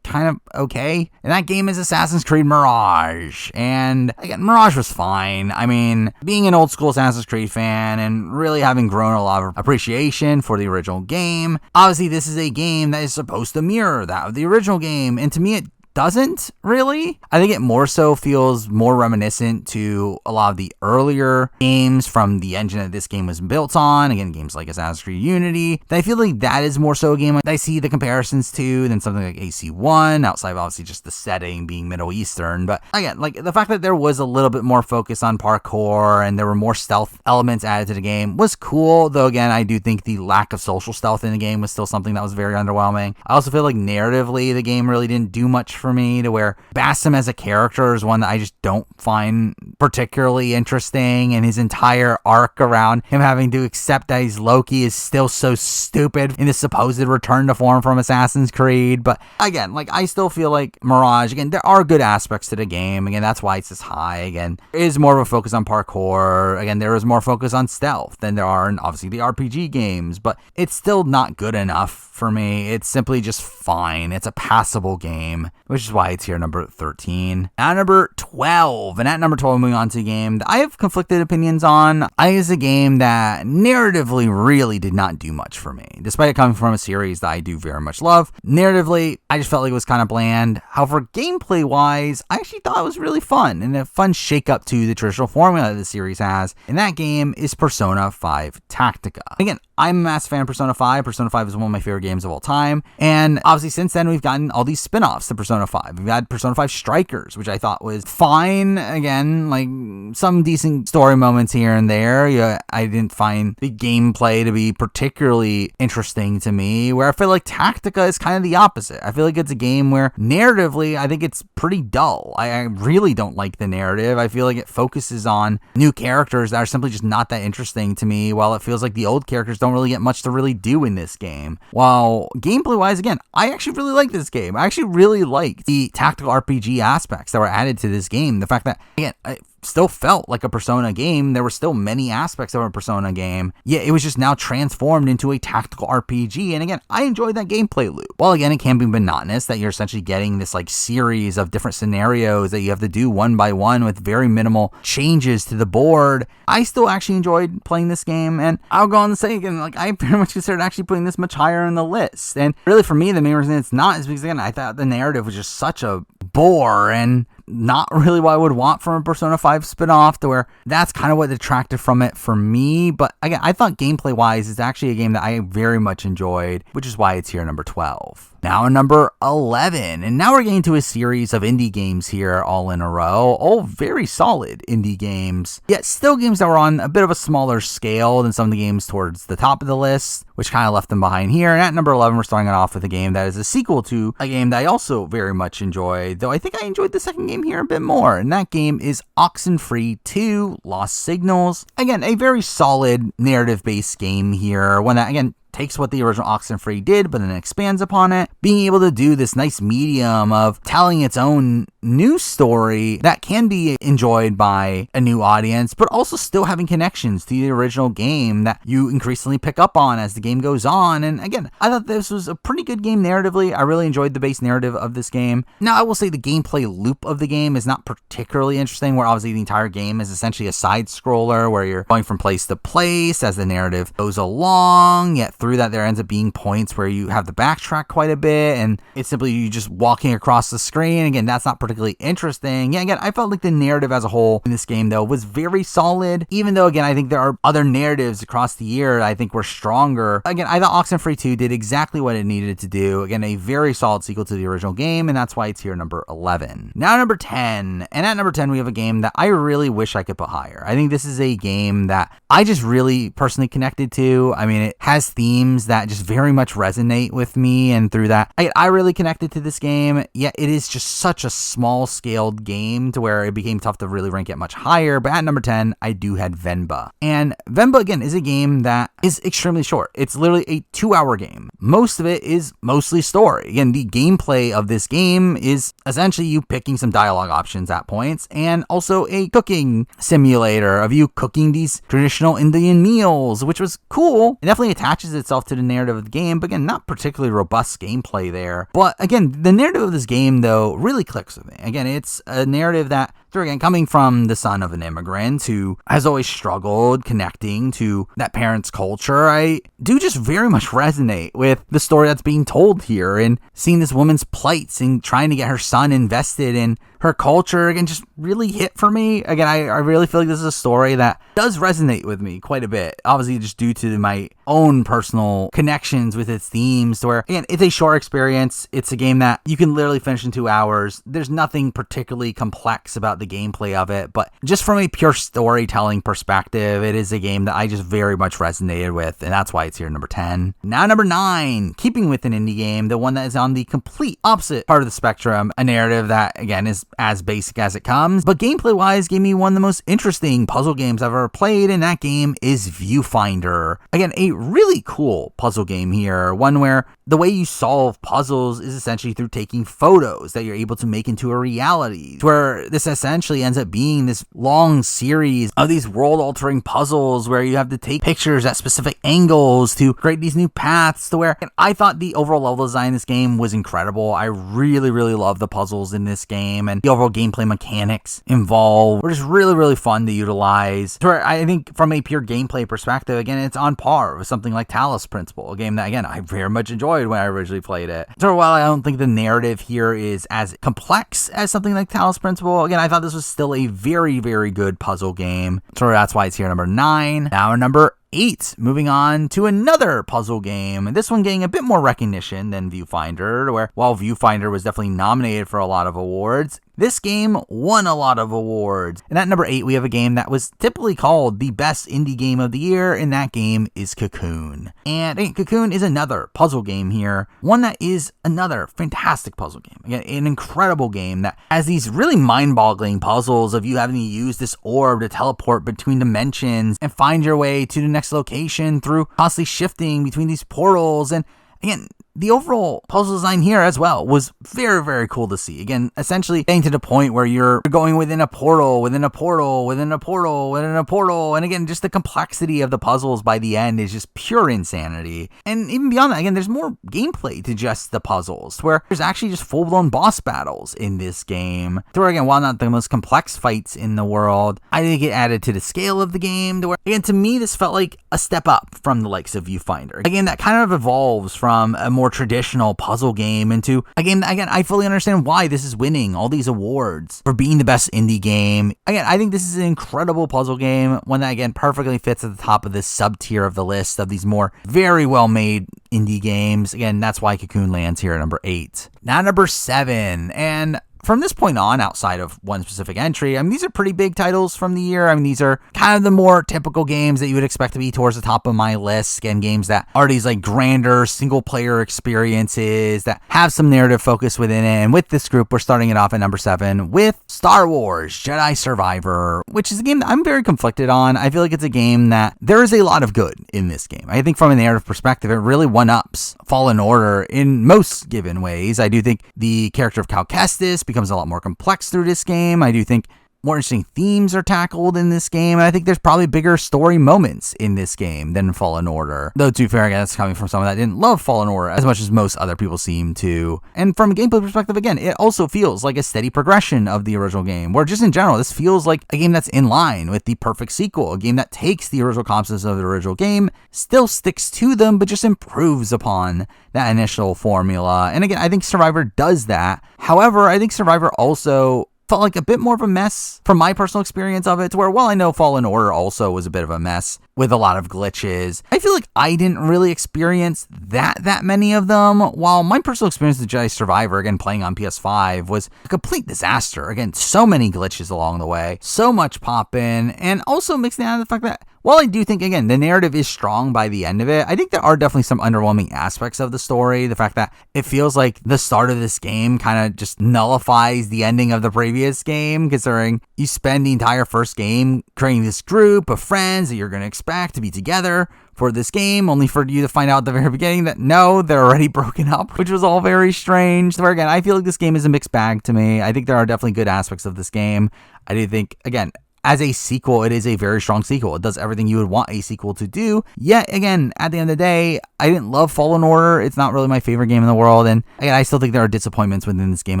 Speaker 1: kind of okay. And that game is Assassin's Creed Mirage. And again, Mirage was fine. I mean, being an old school Assassin's Creed fan and really having grown a lot of appreciation for the original game, obviously this is a game that is supposed to mirror that of the original game, and to me it doesn't really. I think it more so feels more reminiscent to a lot of the earlier games from the engine that this game was built on. Again, games like Assassin's Creed Unity. I feel like that is more so a game I see the comparisons to than something like AC1, outside of obviously just the setting being Middle Eastern. But again, like the fact that there was a little bit more focus on parkour and there were more stealth elements added to the game was cool. Though again, I do think the lack of social stealth in the game was still something that was very underwhelming. I also feel like narratively, the game really didn't do much for me, to where Basim as a character is one that I just don't find particularly interesting, and his entire arc around him having to accept that he's Loki is still so stupid in the supposed return to form from Assassin's Creed. But again, like, I still feel like Mirage, again, there are good aspects to the game. Again, that's why it's this high. Again, there is more of a focus on parkour. Again, there is more focus on stealth than there are in obviously the RPG games, but it's still not good enough for me. It's simply just fine. It's a passable game, which which is why it's here number 13. At number 12, and at number 12, moving on to a game that I have conflicted opinions on. Is a game that narratively really did not do much for me, despite it coming from a series that I do very much love. Narratively, I just felt like it was kind of bland. However, gameplay-wise, I actually thought it was really fun and a fun shake-up to the traditional formula that the series has, and that game is Persona 5 Tactica. Again, I'm a massive fan of Persona 5. Persona 5 is one of my favorite games of all time, and obviously since then we've gotten all these spin-offs to Persona 5. We've had Persona 5 Strikers, which I thought was fine. Again, like some decent story moments here and there. Yeah, I didn't find the gameplay to be particularly interesting to me, where I feel like Tactica is kind of the opposite. I feel like it's a game where narratively I think it's pretty dull. I really don't like the narrative. I feel like it focuses on new characters that are simply just not that interesting to me, while it feels like the old characters don't really get much to really do in this game. While gameplay wise, again, I actually really like this game. I actually really liked the tactical RPG aspects that were added to this game. The fact that, again, it still felt like a Persona game. There were still many aspects of a Persona game, yet it was just now transformed into a tactical RPG. And again, I enjoyed that gameplay loop. While again, it can be monotonous that you're essentially getting this like series of different scenarios that you have to do one by one with very minimal changes to the board, I still actually enjoyed playing this game. And I'll go on to say again, like I very much considered actually putting this much higher on the list. And really for me, the main reason it's not is because again, I thought the narrative was just such a bore and not really what I would want from a Persona 5 spinoff, to where that's kind of what detracted from it for me. But again, I thought gameplay wise, it's actually a game that I very much enjoyed, which is why it's here number 12. Now number 11, and now we're getting to a series of indie games here all in a row, all very solid indie games, yet still games that were on a bit of a smaller scale than some of the games towards the top of the list, which kind of left them behind here. And at number 11, we're starting it off with a game that is a sequel to a game that I also very much enjoyed, though I think I enjoyed the second game here a bit more, and that game is Oxenfree 2 Lost Signals. Again, a very solid narrative-based game here, one that, again, takes what the original Oxenfree did, but then expands upon it, being able to do this nice medium of telling its own new story that can be enjoyed by a new audience, but also still having connections to the original game that you increasingly pick up on as the game goes on. And again, I thought this was a pretty good game narratively. I really enjoyed the base narrative of this game. Now, I will say the gameplay loop of the game is not particularly interesting, where obviously the entire game is essentially a side scroller where you're going from place to place as the narrative goes along, yet through that there ends up being points where you have to backtrack quite a bit, and it's simply you just walking across the screen. Again, that's not particularly interesting. Yeah, again, I felt like the narrative as a whole in this game though was very solid, even though again I think there are other narratives across the year I think were stronger. Again, I thought Oxenfree 2 did exactly what it needed to do. Again, a very solid sequel to the original game, and that's why it's here number 11. Now number 10, and at number 10 we have a game that I really wish I could put higher. I think this is a game that I just really personally connected to. I mean, it has themes that just very much resonate with me, and through that I really connected to this game, yet it is just such a small scaled game to where it became tough to really rank it much higher. But at number 10 I do had Venba, and Venba again is a game that is extremely short. It's literally a 2-hour game. Most of it is mostly story. Again, the gameplay of this game is essentially you picking some dialogue options at points, and also a cooking simulator of you cooking these traditional Indian meals, which was cool. It definitely attaches itself to the narrative of the game, but again, not particularly robust gameplay there. But again, the narrative of this game though really clicks with me. Again, it's a narrative that, again, coming from the son of an immigrant who has always struggled connecting to that parent's culture, I do just very much resonate with the story that's being told here, and seeing this woman's plights and trying to get her son invested in her culture, again, just really hit for me. Again, I really feel like this is a story that does resonate with me quite a bit, obviously just due to my own personal connections with its themes, to where, again, it's a short experience. It's a game that you can literally finish in 2 hours. There's nothing particularly complex about the gameplay of it, but just from a pure storytelling perspective, it is a game that I just very much resonated with, and that's why it's here number 10. Now number 9, keeping with an indie game, the one that is on the complete opposite part of the spectrum, a narrative that, again, is as basic as it comes, but gameplay wise gave me one of the most interesting puzzle games I've ever played, and that game is Viewfinder. Again, a really cool puzzle game here, one where the way you solve puzzles is essentially through taking photos that you're able to make into a reality, where this is essentially ends up being this long series of these world-altering puzzles where you have to take pictures at specific angles to create these new paths to where I thought the overall level design in this game was incredible. I really, really love the puzzles in this game, and the overall gameplay mechanics involved were just really, really fun to utilize. So I think from a pure gameplay perspective, again, it's on par with something like Talos Principle, a game that, again, I very much enjoyed when I originally played it. So while I don't think the narrative here is as complex as something like Talos Principle, again, I thought this was still a very, very good puzzle game. So that's why it's here number 9. Now number 8, moving on to another puzzle game. This one getting a bit more recognition than Viewfinder, where while Viewfinder was definitely nominated for a lot of awards, this game won a lot of awards. And at number 8, we have a game that was typically called the best indie game of the year, and that game is Cocoon. And Cocoon is another puzzle game here, one that is another fantastic puzzle game. Again, an incredible game that has these really mind-boggling puzzles of you having to use this orb to teleport between dimensions and find your way to the next location through constantly shifting between these portals. And again, the overall puzzle design here as well was very, very cool to see. Again, essentially getting to the point where you're going within a portal, within a portal, within a portal, within a portal. And again, just the complexity of the puzzles by the end is just pure insanity. And even beyond that, again, there's more gameplay to just the puzzles, where there's actually just full-blown boss battles in this game. To where, again, while not the most complex fights in the world, I think it added to the scale of the game. To where, again, to me, this felt like a step up from the likes of Viewfinder. Again, that kind of evolves from a more traditional puzzle game into a game that, again, I fully understand why this is winning all these awards for being the best indie game. Again, I think this is an incredible puzzle game, one that, again, perfectly fits at the top of this sub-tier of the list of these more very well-made indie games. Again, that's why Cocoon lands here at number 8. Now number 7, and from this point on, outside of one specific entry, I mean, these are pretty big titles from the year. I mean, these are kind of the more typical games that you would expect to be towards the top of my list. Again, games that are these like grander single-player experiences that have some narrative focus within it. And with this group, we're starting it off at number 7 with Star Wars Jedi Survivor, which is a game that I'm very conflicted on. I feel like it's a game that there is a lot of good in this game. I think from a narrative perspective, it really one-ups Fallen Order in most given ways. I do think the character of Cal Kestis becomes a lot more complex through this game. I do think more interesting themes are tackled in this game, and I think there's probably bigger story moments in this game than Fallen Order. Though, to be fair, again, that's coming from someone that didn't love Fallen Order as much as most other people seem to. And from a gameplay perspective, again, it also feels like a steady progression of the original game, where just in general, this feels like a game that's in line with the perfect sequel, a game that takes the original concepts of the original game, still sticks to them, but just improves upon that initial formula. And again, I think Survivor does that. However, I think Survivor also felt like a bit more of a mess from my personal experience of it, to where, while I know Fallen Order also was a bit of a mess with a lot of glitches, I feel like I didn't really experience that many of them, while my personal experience with Jedi Survivor, again, playing on PS5, was a complete disaster. Again, so many glitches along the way, so much popping, and also mixing out the fact that while I do think, again, the narrative is strong by the end of it, I think there are definitely some underwhelming aspects of the story. The fact that it feels like the start of this game kind of just nullifies the ending of the previous game, considering you spend the entire first game creating this group of friends that you're going to expect to be together for this game, only for you to find out at the very beginning that no, they're already broken up, which was all very strange. Where, again, I feel like this game is a mixed bag to me. I think there are definitely good aspects of this game. I do think, again, as a sequel, it is a very strong sequel. It does everything you would want a sequel to do. Yet, again, at the end of the day, I didn't love Fallen Order. It's not really my favorite game in the world. And again, I still think there are disappointments within this game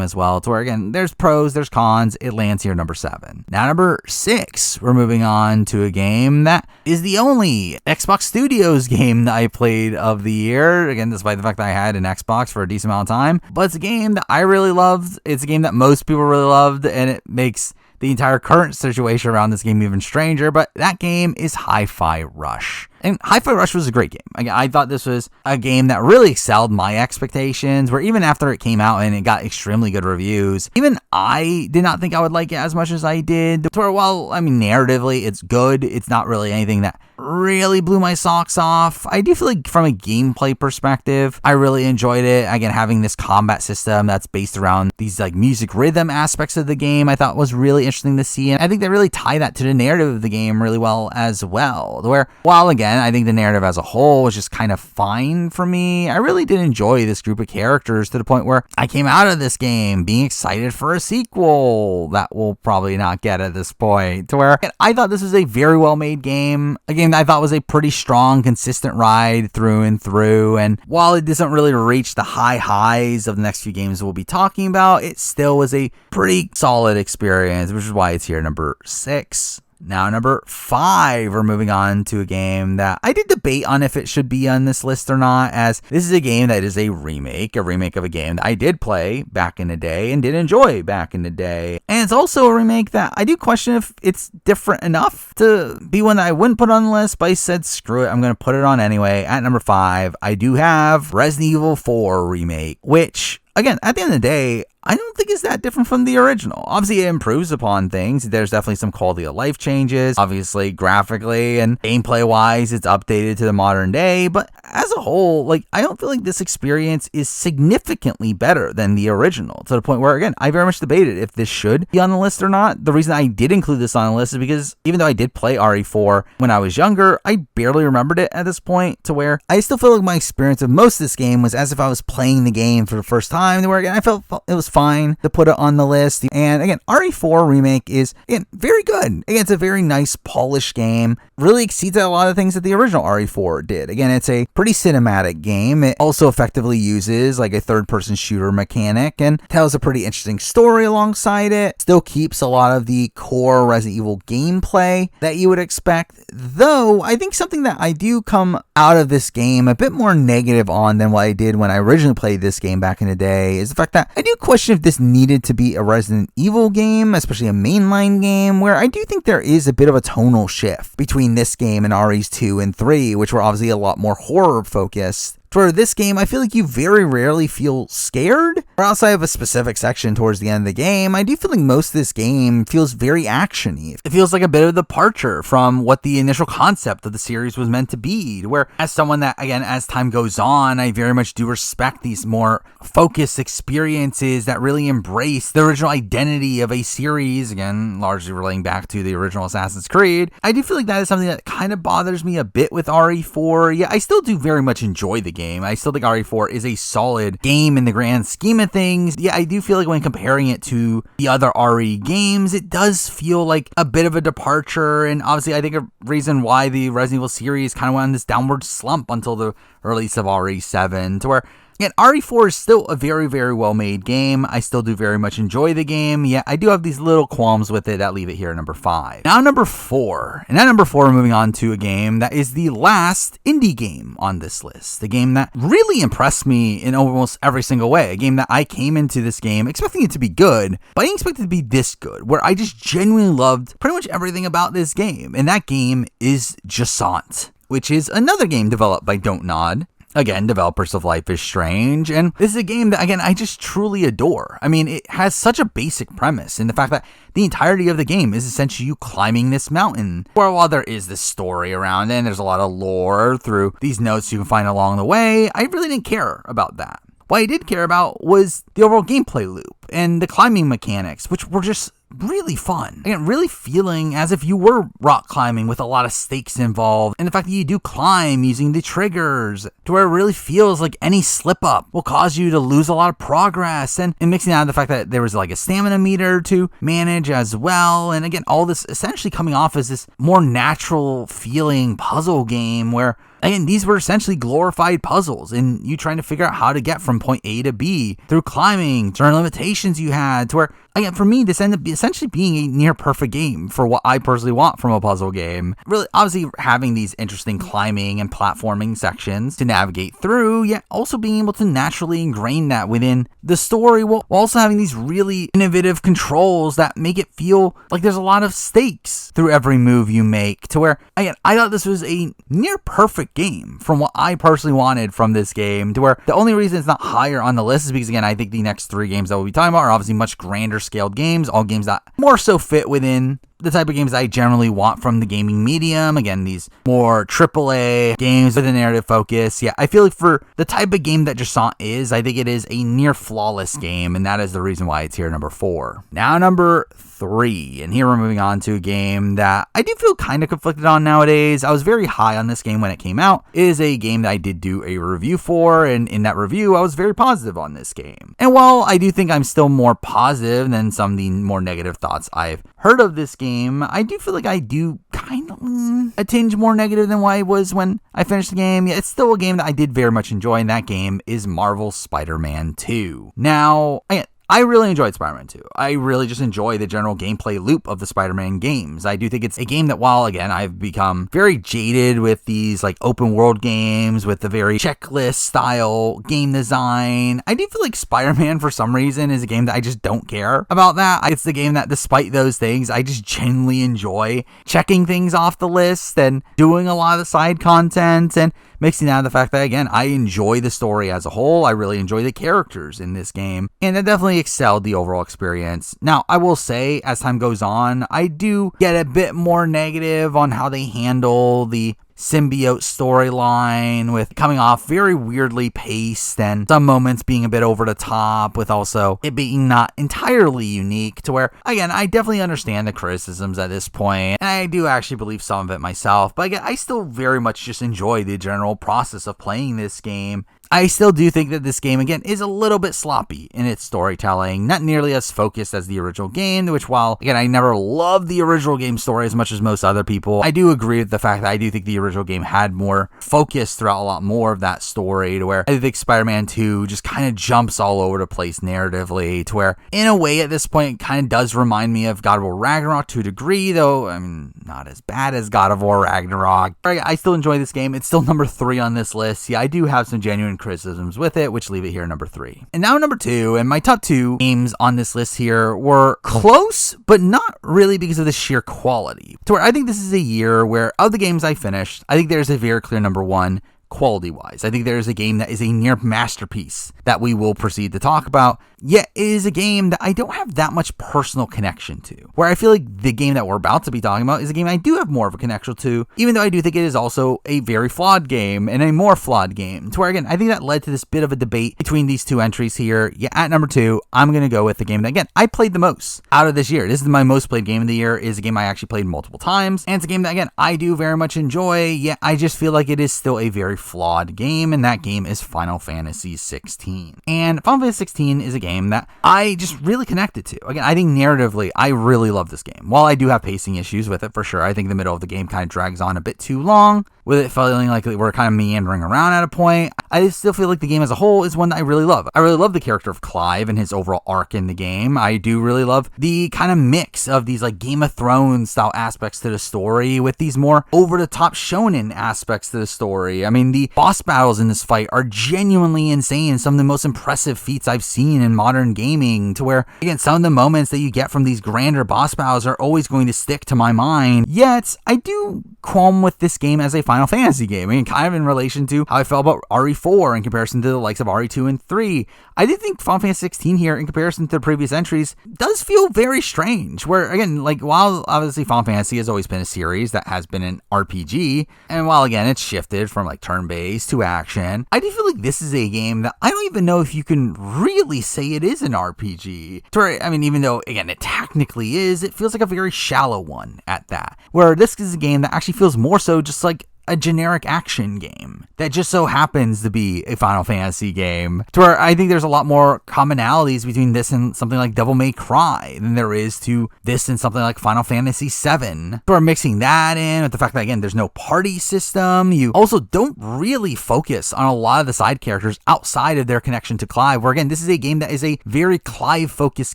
Speaker 1: as well. To where, again, there's pros, there's cons. It lands here number 7. Now, number 6, we're moving on to a game that is the only Xbox Studios game that I played of the year. Again, despite the fact that I had an Xbox for a decent amount of time. But it's a game that I really loved. It's a game that most people really loved. And it makes the entire current situation around this game even stranger, but that game is Hi-Fi Rush. And Hi-Fi Rush was a great game. I thought this was a game that really excelled my expectations, where even after it came out and it got extremely good reviews, even I did not think I would like it as much as I did. To where, while, narratively it's good, it's not really anything that really blew my socks off. I do feel like from a gameplay perspective, I really enjoyed it. Again, having this combat system that's based around these like music rhythm aspects of the game, I thought was really interesting to see. And I think they really tie that to the narrative of the game really well as well. Where, while again, I think the narrative as a whole was just kind of fine for me, I really did enjoy this group of characters to the point where I came out of this game being excited for a sequel that we'll probably not get at this point. To where I thought this was a very well made game. A game that I thought was a pretty strong, consistent ride through and through. And while it doesn't really reach the high highs of the next few games we'll be talking about, it still was a pretty solid experience, which is why it's here number 6. Now, number 5, we're moving on to a game that I did debate on if it should be on this list or not, as this is a game that is a remake of a game that I did play back in the day and did enjoy back in the day. And it's also a remake that I do question if it's different enough to be one that I wouldn't put on the list, but I said, screw it, I'm going to put it on anyway. At number 5, I do have Resident Evil 4 Remake, which, again, at the end of the day, I don't think it's that different from the original. Obviously, it improves upon things. There's definitely some quality of life changes. Obviously, graphically and gameplay-wise, it's updated to the modern day. But as a whole, like, I don't feel like this experience is significantly better than the original. To the point where, again, I very much debated if this should be on the list or not. The reason I did include this on the list is because even though I did play RE4 when I was younger, I barely remembered it at this point, to where I still feel like my experience of most of this game was as if I was playing the game for the first time, to where, again, I felt it was fine to put it on the list. And again, RE4 Remake is, again, very good. Again, it's a very nice, polished game. Really exceeds a lot of things that the original RE4 did. Again, it's a pretty cinematic game. It also effectively uses like a third-person shooter mechanic and tells a pretty interesting story alongside it. Still keeps a lot of the core Resident Evil gameplay that you would expect. Though, I think something that I do come out of this game a bit more negative on than what I did when I originally played this game back in the day is the fact that I do question if this needed to be a Resident Evil game, especially a mainline game, where I do think there is a bit of a tonal shift between this game and REs 2 and 3, which were obviously a lot more horror focused. For this game, I feel like you very rarely feel scared. Or outside of a specific section towards the end of the game, I do feel like most of this game feels very action-y. It feels like a bit of a departure from what the initial concept of the series was meant to be. Where, as someone that, again, as time goes on, I very much do respect these more focused experiences that really embrace the original identity of a series, again, largely relating back to the original Assassin's Creed. I do feel like that is something that kind of bothers me a bit with RE4. Yeah, I still do very much enjoy the game. I still think RE4 is a solid game in the grand scheme of things. Yeah, I do feel like when comparing it to the other RE games, it does feel like a bit of a departure. And obviously, I think a reason why the Resident Evil series kind of went on this downward slump until the release of RE7, to where, again, RE4 is still a very, very well-made game. I still do very much enjoy the game. Yeah, I do have these little qualms with it that leave it here at number 5. Now, number 4. And at number 4, we're moving on to a game that is the last indie game on this list. A game that really impressed me in almost every single way. A game that I came into this game expecting it to be good, but I didn't expect it to be this good, where I just genuinely loved pretty much everything about this game. And that game is Jusant, which is another game developed by Don't Nod. Again, developers of Life is Strange, and this is a game that, again, I just truly adore. I mean, it has such a basic premise in the fact that the entirety of the game is essentially you climbing this mountain. Where while there is this story around it, and there's a lot of lore through these notes you can find along the way, I really didn't care about that. What I did care about was the overall gameplay loop and the climbing mechanics, which were just really fun. Again, really feeling as if you were rock climbing with a lot of stakes involved, and the fact that you do climb using the triggers to where it really feels like any slip up will cause you to lose a lot of progress, and mixing out the fact that there was like a stamina meter to manage as well. And again, all this essentially coming off as this more natural feeling puzzle game where, again, these were essentially glorified puzzles and you trying to figure out how to get from point A to B through climbing, certain limitations you had, to where, again, for me, this ended up essentially being a near perfect game for what I personally want from a puzzle game. Really, obviously having these interesting climbing and platforming sections to navigate through, yet also being able to naturally ingrain that within the story, while also having these really innovative controls that make it feel like there's a lot of stakes through every move you make, to where, again, I thought this was a near perfect game from what I personally wanted from this game, to where the only reason it's not higher on the list is because, again, I think the next 3 games that we'll be talking about are obviously much grander scaled games, all games that more so fit within the type of games I generally want from the gaming medium. Again, these more AAA games with a narrative focus. Yeah, I feel like for the type of game that Jusant is, I think it is a near flawless game, and that is the reason why it's here number 4. Now number 3, and here we're moving on to a game that I do feel kind of conflicted on nowadays. I was very high on this game when it came out. It is a game that I did do a review for, and in that review, I was very positive on this game. And while I do think I'm still more positive than some of the more negative thoughts I've heard of this game, I do feel like I do kind of a tinge more negative than what I was when I finished the game. Yeah, it's still a game that I did very much enjoy, and that game is Marvel's Spider-Man 2. Now, again, I really enjoyed Spider-Man 2. I really just enjoy the general gameplay loop of the Spider-Man games. I do think it's a game that, while, again, I've become very jaded with these, like, open world games with the very checklist style game design, I do feel like Spider-Man, for some reason, is a game that I just don't care about that. It's the game that, despite those things, I just genuinely enjoy checking things off the list and doing a lot of the side content, and mixing out the fact that, again, I enjoy the story as a whole. I really enjoy the characters in this game, and it definitely excelled the overall experience. Now, I will say, as time goes on, I do get a bit more negative on how they handle the symbiote storyline, with coming off very weirdly paced and some moments being a bit over the top, with also it being not entirely unique, to where, again, I definitely understand the criticisms at this point, and I do actually believe some of it myself, but again, I still very much just enjoy the general process of playing this game. I still do think that this game, again, is a little bit sloppy in its storytelling, not nearly as focused as the original game, which, while, again, I never loved the original game story as much as most other people, I do agree with the fact that I do think the original game had more focus throughout a lot more of that story, to where I think Spider-Man 2 just kind of jumps all over the place narratively, to where, in a way, at this point, it kind of does remind me of God of War Ragnarok to a degree, though, I mean, not as bad as God of War Ragnarok. I still enjoy this game. It's still number 3 on this list. Yeah, I do have some genuine criticisms with it, which leave it here number 3. And now number 2, and my top 2 games on this list here were close, but not really because of the sheer quality. To where I think this is a year where, of the games I finished, I think there's a very clear number 1 quality-wise. I think there is a game that is a near masterpiece that we will proceed to talk about, yet it is a game that I don't have that much personal connection to. Where I feel like the game that we're about to be talking about is a game I do have more of a connection to, even though I do think it is also a very flawed game, and a more flawed game. To where, again, I think that led to this bit of a debate between these two entries here. Yeah, at number 2, I'm going to go with the game that, again, I played the most out of this year. This is my most played game of the year. It is a game I actually played multiple times, and it's a game that, again, I do very much enjoy, yet I just feel like it is still a very flawed game, and that game is Final Fantasy 16. And Final Fantasy 16 is a game that I just really connected to. Again, I think narratively, I really love this game. While I do have pacing issues with it for sure, I think the middle of the game kind of drags on a bit too long, with it feeling like we're kind of meandering around at a point. I still feel like the game as a whole is one that I really love. I really love the character of Clive and his overall arc in the game. I do really love the kind of mix of these like Game of Thrones style aspects to the story with these more over-the-top shonen aspects to the story. I mean, the boss battles in this fight are genuinely insane. Some of the most impressive feats I've seen in modern gaming, to where, again, some of the moments that you get from these grander boss battles are always going to stick to my mind. Yet, I do qualm with this game as a Final Fantasy game. I mean, kind of in relation to how I felt about RE4 in comparison to the likes of RE2 and 3. I do think Final Fantasy 16 here, in comparison to the previous entries, does feel very strange. Where, again, like, while obviously Final Fantasy has always been a series that has been an RPG, and while, again, it's shifted from like turn-based to action, I do feel like this is a game that I don't even know if you can really say it is an RPG. I mean, even though, again, it technically is, it feels like a very shallow one at that. Where this is a game that actually feels more so just like a generic action game that just so happens to be a Final Fantasy game, to where I think there's a lot more commonalities between this and something like Devil May Cry than there is to this and something like Final Fantasy VII. So we're mixing that in with the fact that, again, there's no party system. You also don't really focus on a lot of the side characters outside of their connection to Clive, where, again, this is a game that is a very Clive-focused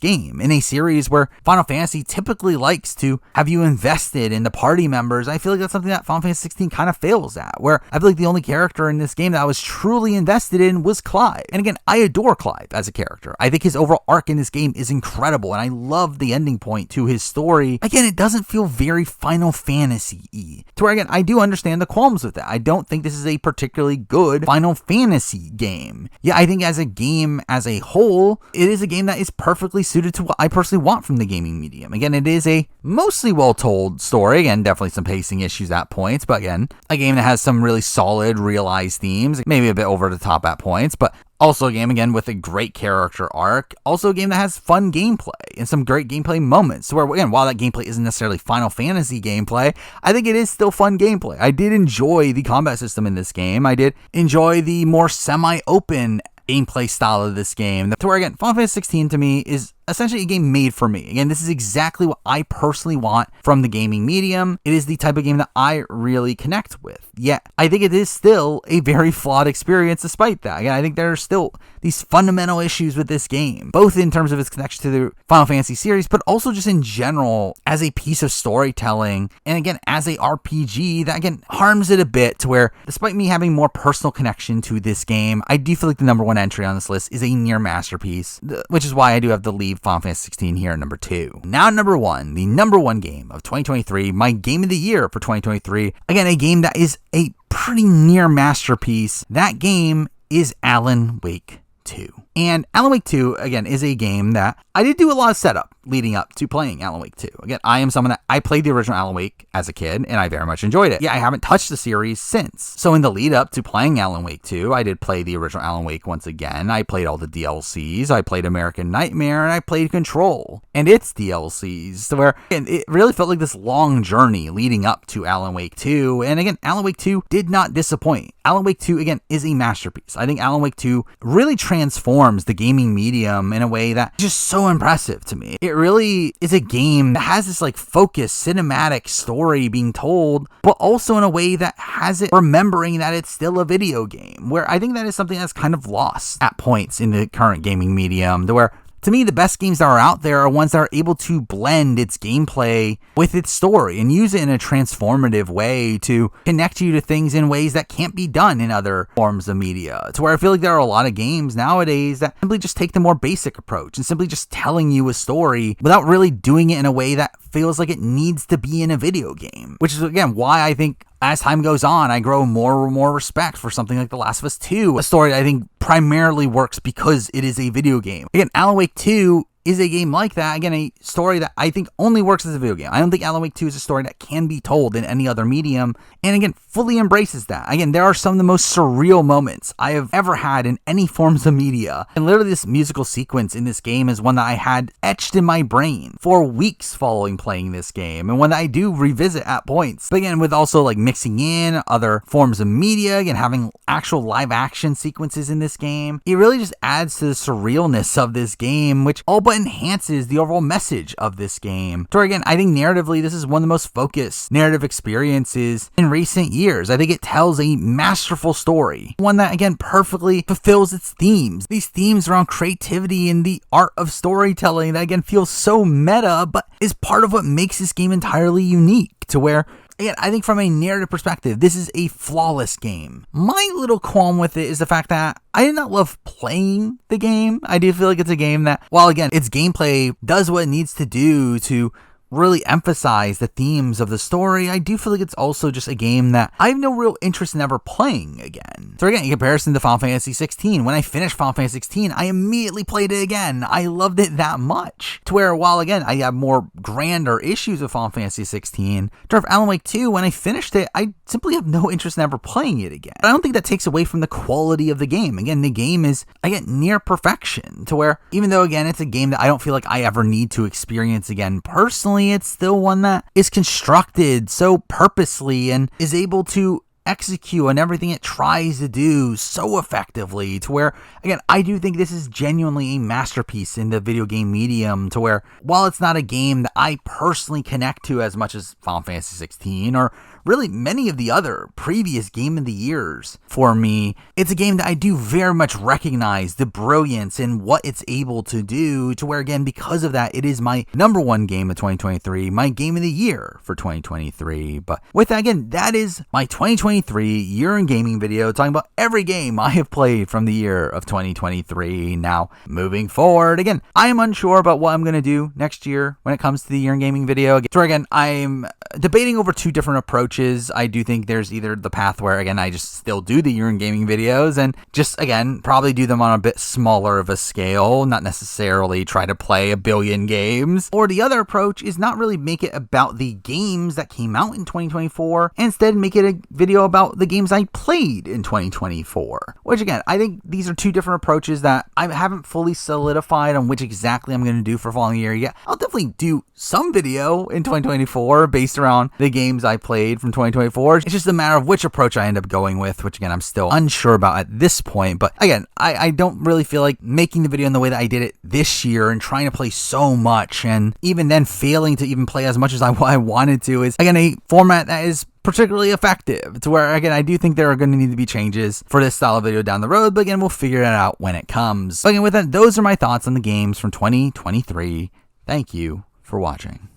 Speaker 1: game in a series where Final Fantasy typically likes to have you invested in the party members. I feel like that's something that Final Fantasy 16 kind of fails at, where I feel like the only character in this game that I was truly invested in was Clive. And again, I adore Clive as a character. I think his overall arc in this game is incredible, and I love the ending point to his story. Again, it doesn't feel very Final Fantasy-y, to where again, I do understand the qualms with that. I don't think this is a particularly good Final Fantasy game. Yeah, I think as a game as a whole, it is a game that is perfectly suited to what I personally want from the gaming medium. Again, it is a mostly well-told story. Again, definitely some pacing issues at points, but again, a game that has some really solid, realized themes, maybe a bit over the top at points, but also a game, again, with a great character arc. Also a game that has fun gameplay and some great gameplay moments. Where, again, while that gameplay isn't necessarily Final Fantasy gameplay, I think it is still fun gameplay. I did enjoy the combat system in this game. I did enjoy the more semi-open gameplay style of this game. To where, again, Final Fantasy 16 to me is essentially a game made for me. Again, this is exactly what I personally want from the gaming medium. It is the type of game that I really connect with. Yet, I think it is still a very flawed experience despite that. Again, I think there are still these fundamental issues with this game, both in terms of its connection to the Final Fantasy series, but also just in general as a piece of storytelling, and again, as a RPG that, again, harms it a bit, to where, despite me having more personal connection to this game, I do feel like the number one entry on this list is a near masterpiece, which is why I do have to leave Final Fantasy 16 here at number 2. Now number 1, the number 1 game of 2023, my game of the year for 2023. Again, a game that is a pretty near masterpiece. That game is Alan Wake 2. And Alan Wake 2, again, is a game that I did do a lot of setup leading up to playing Alan Wake 2. Again, I am someone that I played the original Alan Wake as a kid, and I very much enjoyed it. Yeah, I haven't touched the series since. So in the lead up to playing Alan Wake 2, I did play the original Alan Wake once again. I played all the DLCs. I played American Nightmare, and I played Control and its DLCs. So where, again, it really felt like this long journey leading up to Alan Wake 2. And again, Alan Wake 2 did not disappoint. Alan Wake 2, again, is a masterpiece. I think Alan Wake 2 really transforms the gaming medium in a way that is just so impressive to me. It really is a game that has this like focused cinematic story being told, but also in a way that has it remembering that it's still a video game, where I think that is something that's kind of lost at points in the current gaming medium, to where, to me, the best games that are out there are ones that are able to blend its gameplay with its story and use it in a transformative way to connect you to things in ways that can't be done in other forms of media. To where I feel like there are a lot of games nowadays that simply just take the more basic approach and simply just telling you a story without really doing it in a way that feels like it needs to be in a video game. Which is, again, why I think as time goes on, I grow more and more respect for something like The Last of Us 2, a story that I think primarily works because it is a video game. Again, Alan Wake 2 is a game like that. Again, a story that I think only works as a video game. I don't think Alan Wake 2 is a story that can be told in any other medium, and again, fully embraces that. Again, there are some of the most surreal moments I have ever had in any forms of media, and literally this musical sequence in this game is one that I had etched in my brain for weeks following playing this game, and one that I do revisit at points. But again, with also like mixing in other forms of media, again, having actual live action sequences in this game, it really just adds to the surrealness of this game, which all but enhances the overall message of this game. So again, I think narratively, this is one of the most focused narrative experiences in recent years. I think it tells a masterful story, one that, again, perfectly fulfills its themes. These themes around creativity and the art of storytelling that, again, feels so meta, but is part of what makes this game entirely unique, to where, again, I think from a narrative perspective, this is a flawless game. My little qualm with it is the fact that I did not love playing the game. I do feel like it's a game that, while again, its gameplay does what it needs to do to really emphasize the themes of the story, I do feel like it's also just a game that I have no real interest in ever playing again. So again, in comparison to Final Fantasy 16, when I finished Final Fantasy 16, I immediately played it again. I loved it that much. To where, while again, I have more grander issues with Final Fantasy 16, to Alan Wake 2, when I finished it, I simply have no interest in ever playing it again. But I don't think that takes away from the quality of the game. Again, the game is, again, near perfection, to where, even though, again, it's a game that I don't feel like I ever need to experience again personally, it's still one that is constructed so purposely and is able to execute on everything it tries to do so effectively, to where, again, I do think this is genuinely a masterpiece in the video game medium, to where, while it's not a game that I personally connect to as much as Final Fantasy 16 or really many of the other previous Game of the Years for me, it's a game that I do very much recognize the brilliance in what it's able to do, to where, again, because of that, it is my number one game of 2023, my Game of the Year for 2023. But with that, again, that is my 2023 year in gaming video, talking about every game I have played from the year of 2023. Now, moving forward, again, I am unsure about what I'm going to do next year when it comes to the year in gaming video. So again, I'm debating over two different approaches. I do think there's either the path where, again, I just still do the year in gaming videos and just, again, probably do them on a bit smaller of a scale, not necessarily try to play a billion games. Or the other approach is not really make it about the games that came out in 2024, and instead make it a video about the games I played in 2024. Which, again, I think these are two different approaches that I haven't fully solidified on which exactly I'm going to do for following year yet. I'll definitely do some video in 2024 based around the games I played from 2024. It's just a matter of which approach I end up going with, which, again, I'm still unsure about at this point. But again, I don't really feel like making the video in the way that I did it this year and trying to play so much and even then failing to even play as much as I wanted to is, again, a format that is particularly effective, to where, again, I do think there are going to need to be changes for this style of video down the road, but again, we'll figure it out when it comes. But again, with that, those are my thoughts on the games from 2023. Thank you for watching.